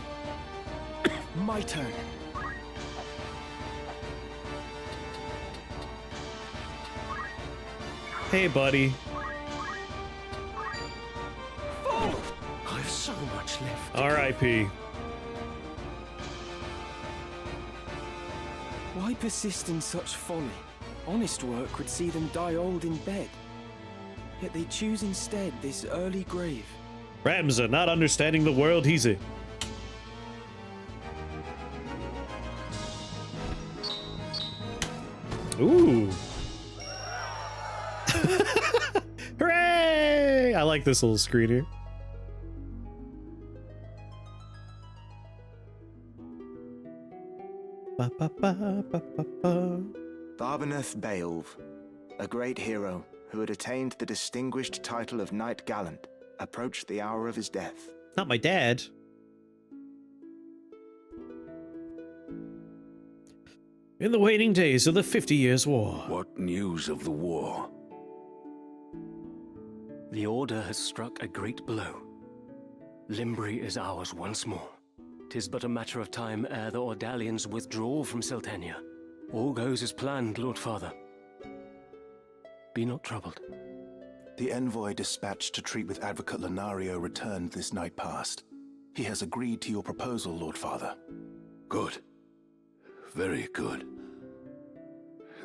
My turn.
Hey, buddy.
I've so much left.
R.I.P.
Why persist in such folly? Honest work would see them die old in bed. Yet they choose instead this early grave.
Ramza not understanding the world he's in. Ooh. Hooray! I like this little screen here. Ba, ba, ba, ba, ba, ba.
Barbeneth Beowulf, a great hero who had attained the distinguished title of Knight Gallant, approached the hour of his death.
Not my dad. In the waning days of the 50 Years' War.
What news of the war?
The Order has struck a great blow. Limbri is ours once more. 'Tis but a matter of time ere the Ordalians withdraw from Seltenia. All goes as planned, Lord Father. Be not troubled.
The envoy dispatched to treat with Advocate Lenario returned this night past. He has agreed to your proposal, Lord Father.
Good. Very good.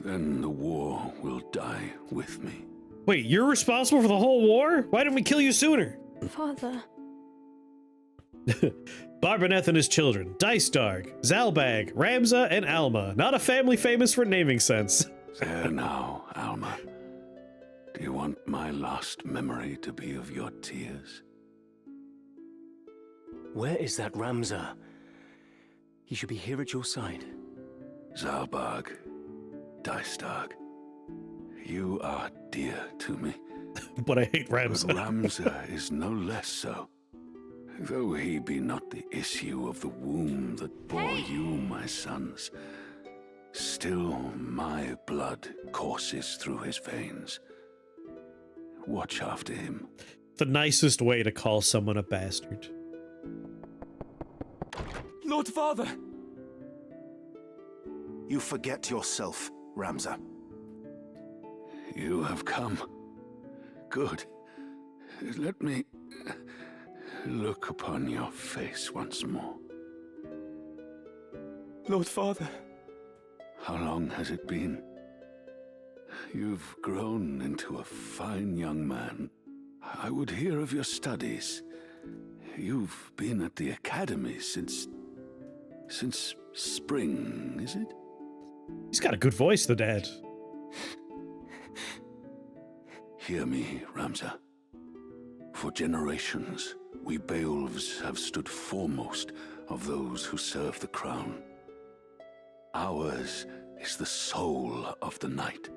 Then the war will die with me.
Wait, you're responsible for the whole war? Why didn't we kill you sooner?
Father.
Barbeneth and his children, Dicedarg, Zalbag, Ramza, and Alma. Not a family famous for naming sense.
There now, Alma. Do you want my last memory to be of your tears?
Where is that Ramza? He should be here at your side.
Zalbag, Dicedarg, you are dear to me.
But I hate Ramza.
But Ramza is no less so. Though he be not the issue of the womb that bore you, my sons, still my blood courses through his veins. Watch after him.
The nicest way to call someone a bastard.
Lord Father!
You forget yourself, Ramza.
You have come. Good. Let me look upon your face once more.
Lord Father.
How long has it been? You've grown into a fine young man. I would hear of your studies. You've been at the academy since spring, is it?
He's got a good voice, the dad.
Hear me, Ramza. For generations, we Beowulfs have stood foremost of those who serve the crown. Ours is the soul of the knight.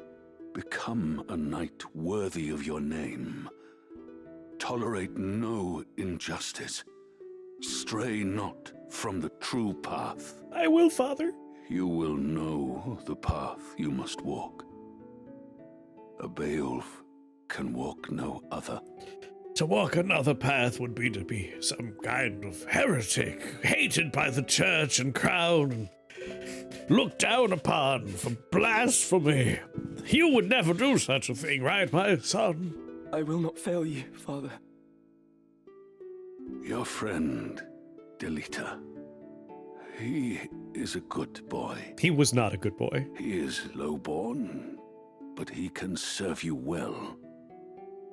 Become a knight worthy of your name. Tolerate no injustice. Stray not from the true path.
I will, Father.
You will know the path you must walk. A Beowulf can walk no other.
To walk another path would be to be some kind of heretic, hated by the church and crown, and looked down upon for blasphemy. You would never do such a thing, right, my son?
I will not fail you, Father.
Your friend, Delita. He is a good boy.
He was not a good boy.
He is lowborn, but he can serve you well.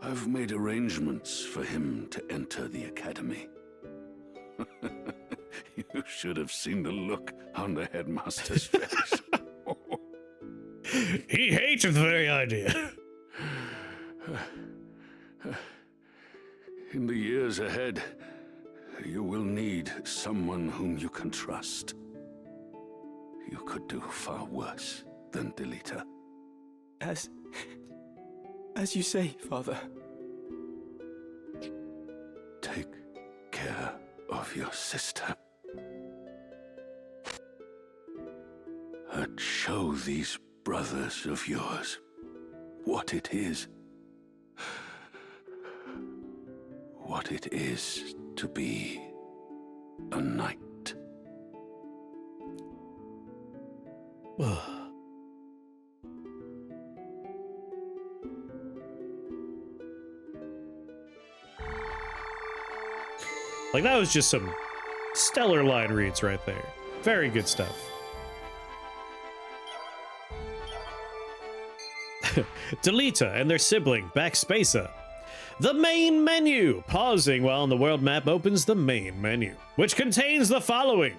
I've made arrangements for him to enter the academy. You should have seen the look on the headmaster's face.
He hated the very idea.
In the years ahead, you will need someone whom you can trust. You could do far worse than delete her.
As you say, Father.
Take care of your sister. And show these brothers of yours what it is. What it is to be a knight.
Like, that was just some stellar line reads right there. Very good stuff. Delita and their sibling, Backspacer. The main menu. Pausing while on the world map opens the main menu, which contains the following.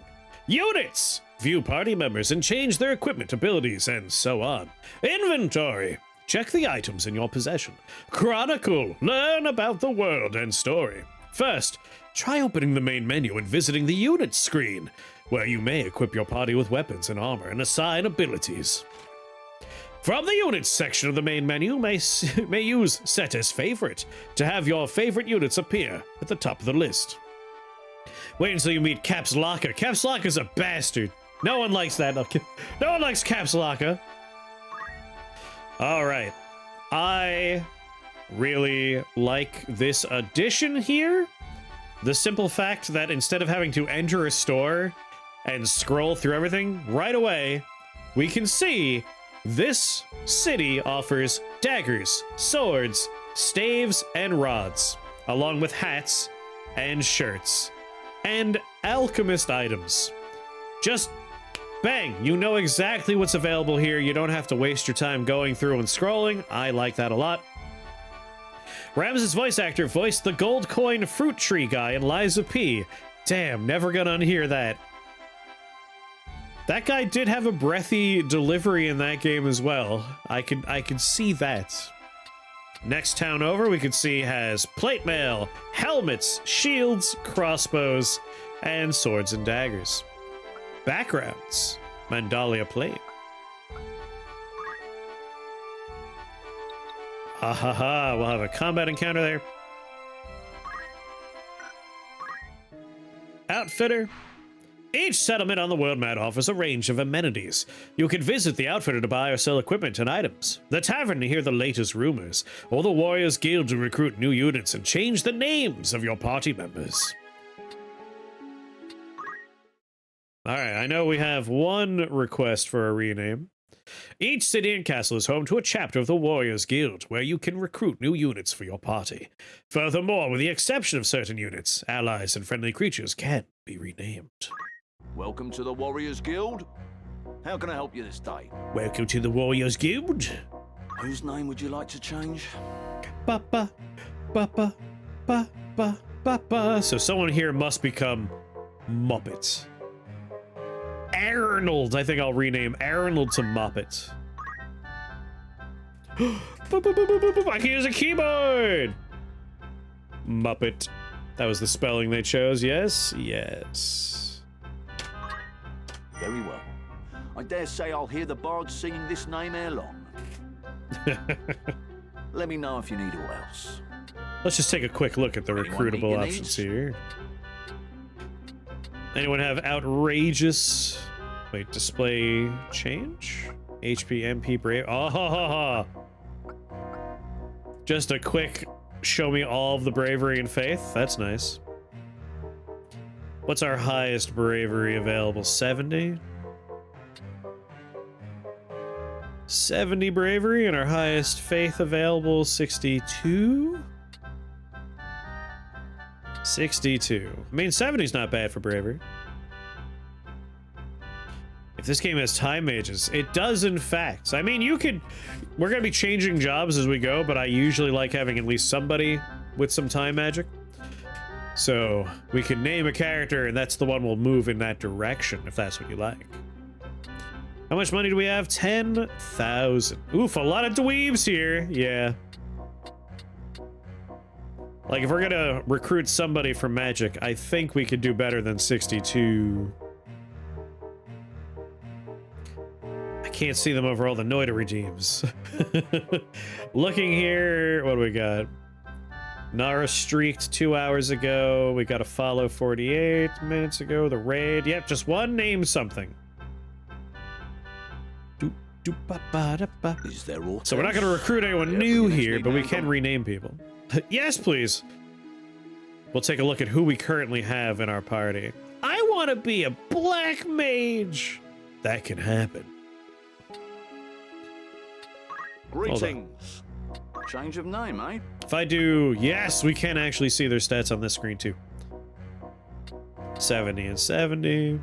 Units. View party members and change their equipment, abilities, and so on. Inventory. Check the items in your possession. Chronicle. Learn about the world and story. First, try opening the main menu and visiting the units screen, where you may equip your party with weapons and armor and assign abilities. From the units section of the main menu, may use Set as Favorite to have your favorite units appear at the top of the list. Wait until you meet Caps Locker. Caps Locker's a bastard. No one likes that. No one likes Caps Locker. All right. I really like this addition here. The simple fact that instead of having to enter a store and scroll through everything, right away, we can see this city offers daggers, swords, staves, and rods, along with hats and shirts, and alchemist items. Just bang, you know exactly what's available here. You don't have to waste your time going through and scrolling. I like that a lot. Ramses' voice actor voiced the gold coin fruit tree guy in Liza P. Damn, never gonna unhear that. That guy did have a breathy delivery in that game as well. I could see that. Next town over, we could see has plate mail, helmets, shields, crossbows, and swords and daggers. Backgrounds, Mandalia Plain. Ahaha, we'll have a combat encounter there. Outfitter. Each settlement on the world map offers a range of amenities. You can visit the outfitter to buy or sell equipment and items, the tavern to hear the latest rumors, or the Warriors Guild to recruit new units and change the names of your party members. Alright, I know we have one request for a rename. Each city and castle is home to a chapter of the Warriors Guild, where you can recruit new units for your party. Furthermore, with the exception of certain units, allies and friendly creatures can be renamed.
Welcome to the Warriors Guild. How can I help you this day?
Welcome to the Warriors Guild.
Whose name would you like to change?
Ba-ba, ba-ba, ba-ba, ba-ba. So someone here must become Muppet. Arnold. I think I'll rename Arnold to Muppet. I can use a keyboard. Muppet. That was the spelling they chose. Yes? Yes.
Very well. I dare say I'll hear the bards singing this name ere long. Let me know if you need all else.
Let's just take a quick look at the recruitable options here. Anyone have outrageous... Wait, display change? HP, MP, brave... Oh, ha, ha, ha. Just a quick show me all of the bravery and faith. That's nice. What's our highest bravery available? 70? 70 bravery, and our highest faith available, 62? 62. I mean, 70's not bad for bravery. If this game has time mages, it does in fact. I mean, you could... We're going to be changing jobs as we go, but I usually like having at least somebody with some time magic. So, we can name a character, and that's the one we'll move in that direction, if that's what you like. How much money do we have? 10,000. Oof, a lot of dweebs here. Yeah. Like, if we're gonna recruit somebody from magic, I think we could do better than 62. I can't see them over all the Noida redeems. Looking here, what do we got? Nara streaked 2 hours ago. We got a follow 48 minutes ago. The raid. Yep, just one name something.
Is there all?
So we're not going to recruit anyone new here, but we can rename people. Yes, please. We'll take a look at who we currently have in our party. I want to be a black mage. That can happen.
Greetings. Change of name, eh?
If I do, yes, we can actually see their stats on this screen too. 70 and 70.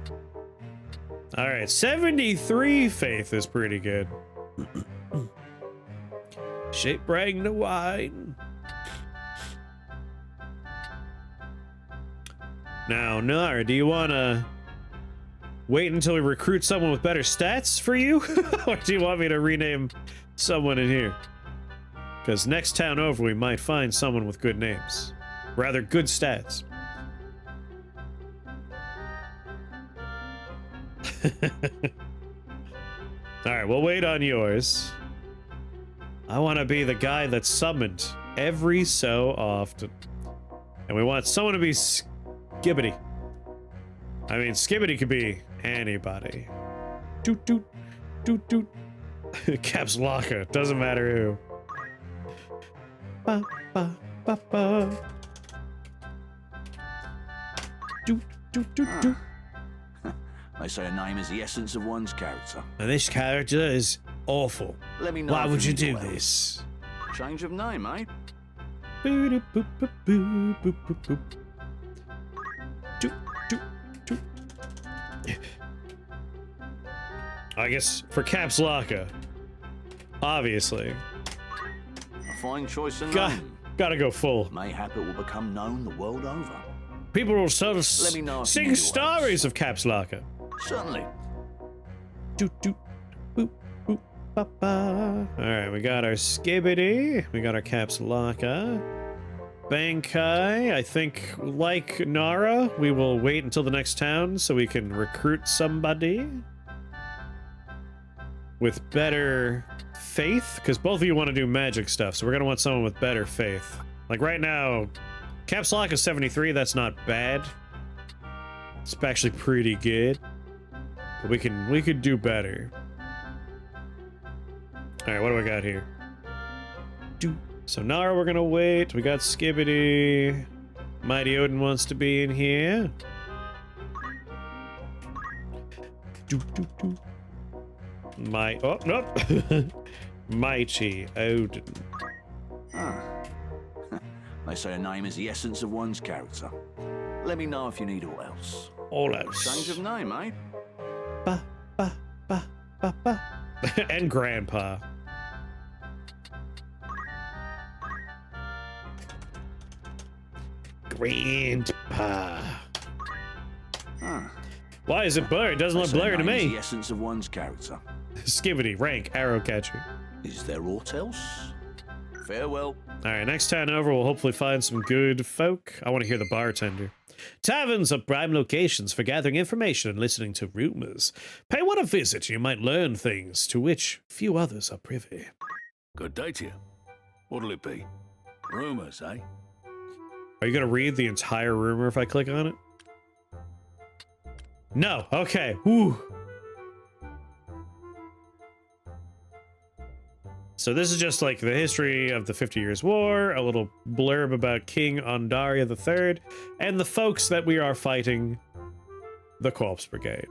All right, 73 faith is pretty good. Shape bring the wine. Now, Nara, do you want to wait until we recruit someone with better stats for you? Or do you want me to rename someone in here? Because next town over, we might find someone with good names. Rather, good stats. Alright, we'll wait on yours. I want to be the guy that's summoned every so often. And we want someone to be Skibbity. I mean, Skibbity could be anybody. Doot doot, doot doot. Caps Locker, doesn't matter who. Ba ba ba ba. Doot doot doot doot.
They say a name is the essence of one's character.
And this character is awful.
Let me know.
Why would you do
well.
this?
Change of name, eh?
Boop, boop, boop, boop, boop, boop, boop. Doop, doop, doop. I guess for Caps Locker, obviously.
A fine choice of name.
Gotta go full.
Mayhap it will become known the world over.
People will sort of
Let me know if
sing
you
stories of Caps Locker.
Certainly.
Doot, doot, boop, boop, ba, ba. All right, we got our Skibbity. We got our Caps Locker. Bankai, I think, like Nara, we will wait until the next town so we can recruit somebody with better faith, because both of you want to do magic stuff, so we're going to want someone with better faith. Like right now, Caps Lock is 73, that's not bad. It's actually pretty good. But we could do better. Alright, what do we got here? So Nara, we're gonna wait. We got Skibbity. Mighty Odin wants to be in here. Oh, nope. Mighty Odin.
They say a name is the essence of one's character. Let me know if you need all else.
All else.
Change of name, eh?
Ba, ba, ba, ba, ba. And Grandpa. Grandpa. Why is it blurry? It doesn't look blurry to me.
The essence of one's character.
Skibbity, rank, arrow catcher.
Is there aught else? Farewell.
Alright, next town over, we'll hopefully find some good folk. I want to hear the bartender. Taverns are prime locations for gathering information and listening to rumors. Pay one a visit, you might learn things to which few others are privy.
Good day to you. What'll it be? Rumors, eh?
Are you going to read the entire rumor if I click on it? No. Okay. Woo. So this is just like the history of the 50 Years' War, a little blurb about King Ondaria III, and the folks that we are fighting, the Corpse Brigade.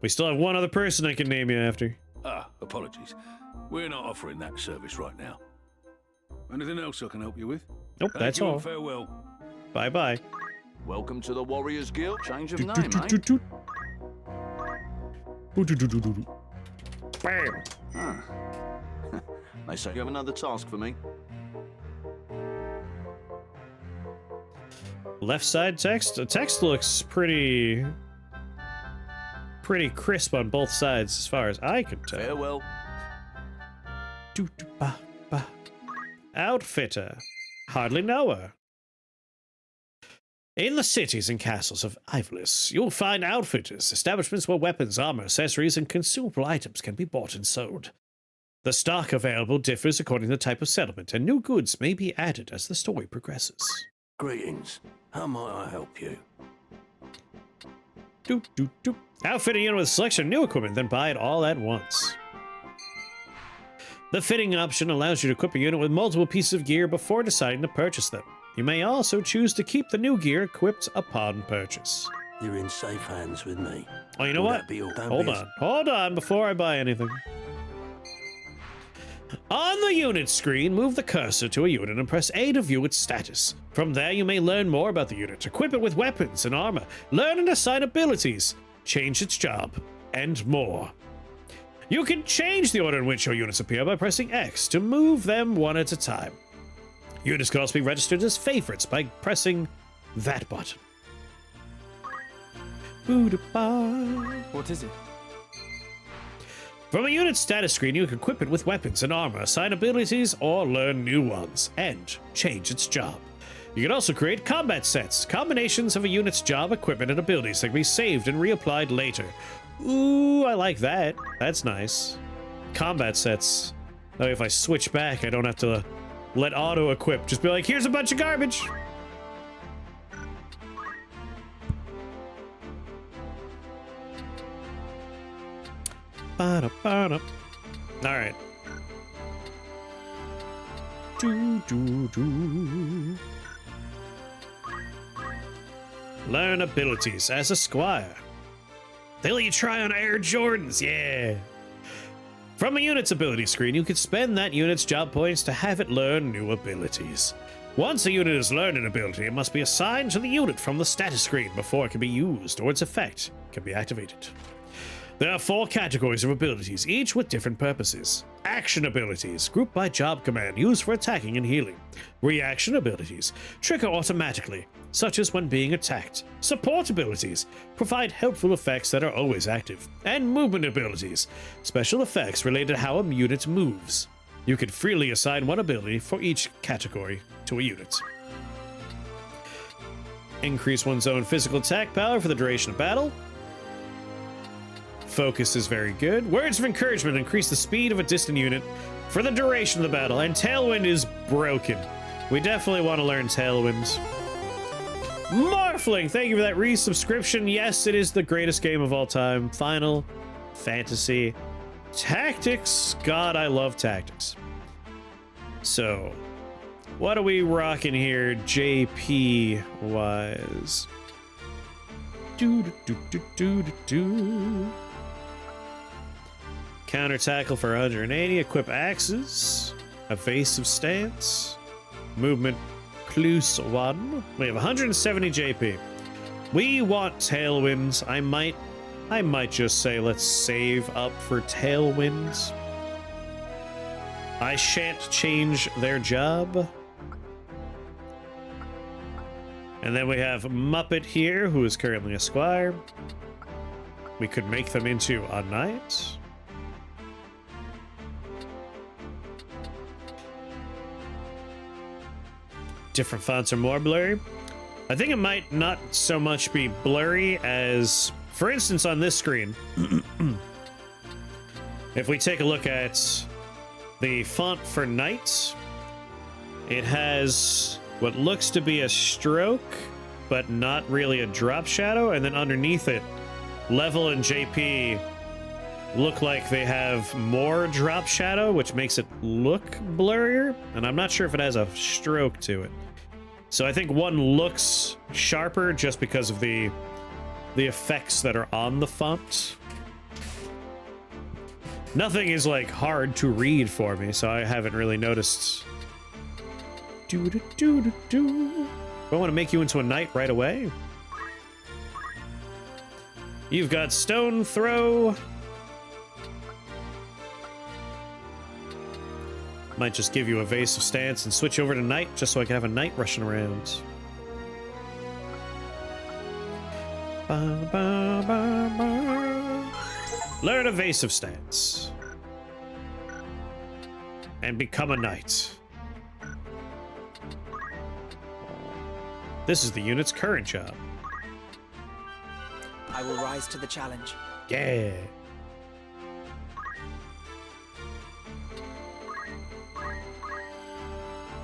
We still have one other person I can name you after.
Apologies. We're not offering that service right now. Anything else I can help you with?
Nope, that's all.
Farewell.
Bye-bye.
Welcome to the Warriors Guild. Change of name, eh?
Bam.
Ah. They say you have another task for me.
Left side text. The text looks pretty crisp on both sides as far as I can tell.
Farewell.
Outfitter. Hardly know her. In the cities and castles of Ivalice, you'll find outfitters, establishments where weapons, armor, accessories, and consumable items can be bought and sold. The stock available differs according to the type of settlement, and new goods may be added as the story progresses.
Greetings. How might I help you?
Outfit a unit with a selection of new equipment, then buy it all at once. The fitting option allows you to equip a unit with multiple pieces of gear before deciding to purchase them. You may also choose to keep the new gear equipped upon purchase.
You're in safe hands with me.
Oh, you know what? Hold on before I buy anything. On the unit screen, move the cursor to a unit and press A to view its status. From there, you may learn more about the unit, equip it with weapons and armor, learn and assign abilities, change its job, and more. You can change the order in which your units appear by pressing X to move them one at a time. Units can also be registered as favorites by pressing that button.
What is it?
From a unit status screen, you can equip it with weapons and armor, assign abilities, or learn new ones, and change its job. You can also create combat sets, combinations of a unit's job, equipment, and abilities that can be saved and reapplied later. Ooh, I like that. That's nice. Combat sets. That way if I switch back, I don't have to let auto-equip. Just be like, here's a bunch of garbage. Alright. Learn abilities as a squire. They let you try on Air Jordans, yeah. From a unit's ability screen, you can spend that unit's job points to have it learn new abilities. Once a unit has learned an ability, it must be assigned to the unit from the status screen before it can be used or its effect can be activated. There are 4 categories of abilities, each with different purposes. Action abilities, grouped by job command, used for attacking and healing. Reaction abilities, trigger automatically, such as when being attacked. Support abilities, provide helpful effects that are always active. And movement abilities, special effects related to how a unit moves. You can freely assign one ability for each category to a unit. Increase one's own physical attack power for the duration of battle. Focus is very good. Words of encouragement increase the speed of a distant unit for the duration of the battle, and Tailwind is broken. We definitely want to learn Tailwind. Morphling, thank you for that resubscription. Yes, it is the greatest game of all time. Final Fantasy Tactics. God, I love Tactics. So, what are we rocking here, JP-wise? Counter tackle for 180, equip axes, evasive stance, movement +1. We have 170 JP. We want tailwinds. I might just say let's save up for tailwinds. I shan't change their job. And then we have Muppet here, who is currently a squire. We could make them into a knight. Different fonts are more blurry. I think it might not so much be blurry as, for instance, on this screen, if we take a look at the font for knight, it has what looks to be a stroke, but not really a drop shadow, and then underneath it, level and JP look like they have more drop shadow, which makes it look blurrier, and I'm not sure if it has a stroke to it. So I think one looks sharper just because of the effects that are on the font. Nothing is like hard to read for me, so I haven't really noticed. I want to make you into a knight right away. You've got stone throw. Might just give you a evasive stance and switch over to knight just so I can have a knight rushing around. Ba, ba, ba, ba. Learn evasive stance. And become a knight. This is the unit's current job.
I will rise to the challenge.
Yeah.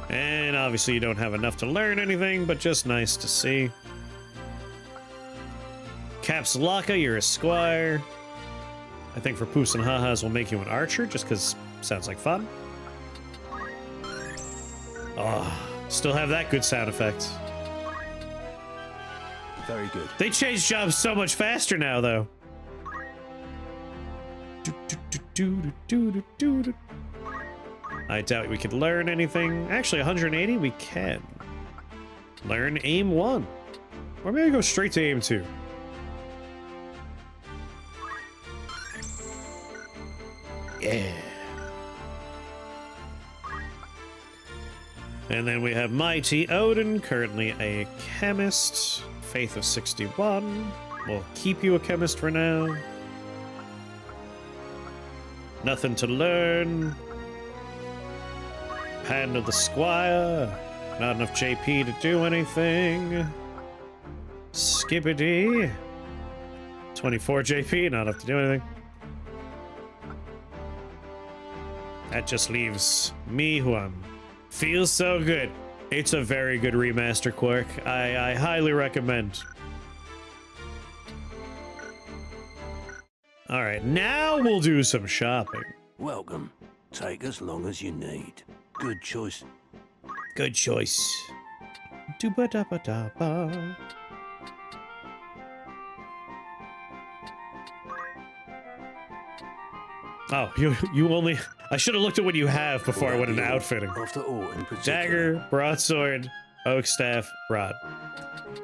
And obviously you don't have enough to learn anything, but just nice to see. Caps Laka, you're a squire. I think for Poos and Hahas we'll make you an archer, just because sounds like fun. Oh, still have that good sound effect.
Very good.
They change jobs so much faster now, though. I doubt we could learn anything. Actually, 180 we can. Learn aim 1. Or maybe go straight to aim 2. Yeah. And then we have Mighty Odin, currently a chemist. Faith of 61. We'll keep you a chemist for now. Nothing to learn. Hand of the Squire. Not enough JP to do anything. Skippity. 24 JP, not enough to do anything. That just leaves me, who feels so good. It's a very good remaster, Quark. I highly recommend. All right, now we'll do some shopping.
Welcome. Take as long as you need. Good choice.
Good choice. Dooba-da-ba-da-ba. Oh, you only... I should have looked at what you have before I went into outfitting.
After all, in particular.
Dagger, broadsword, oak staff, rod.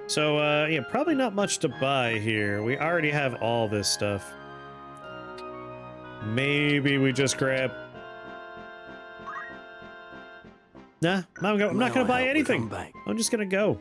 So, yeah, probably not much to buy here. We already have all this stuff. Maybe we just grab... Nah, I'm not gonna buy anything. I'm just gonna go.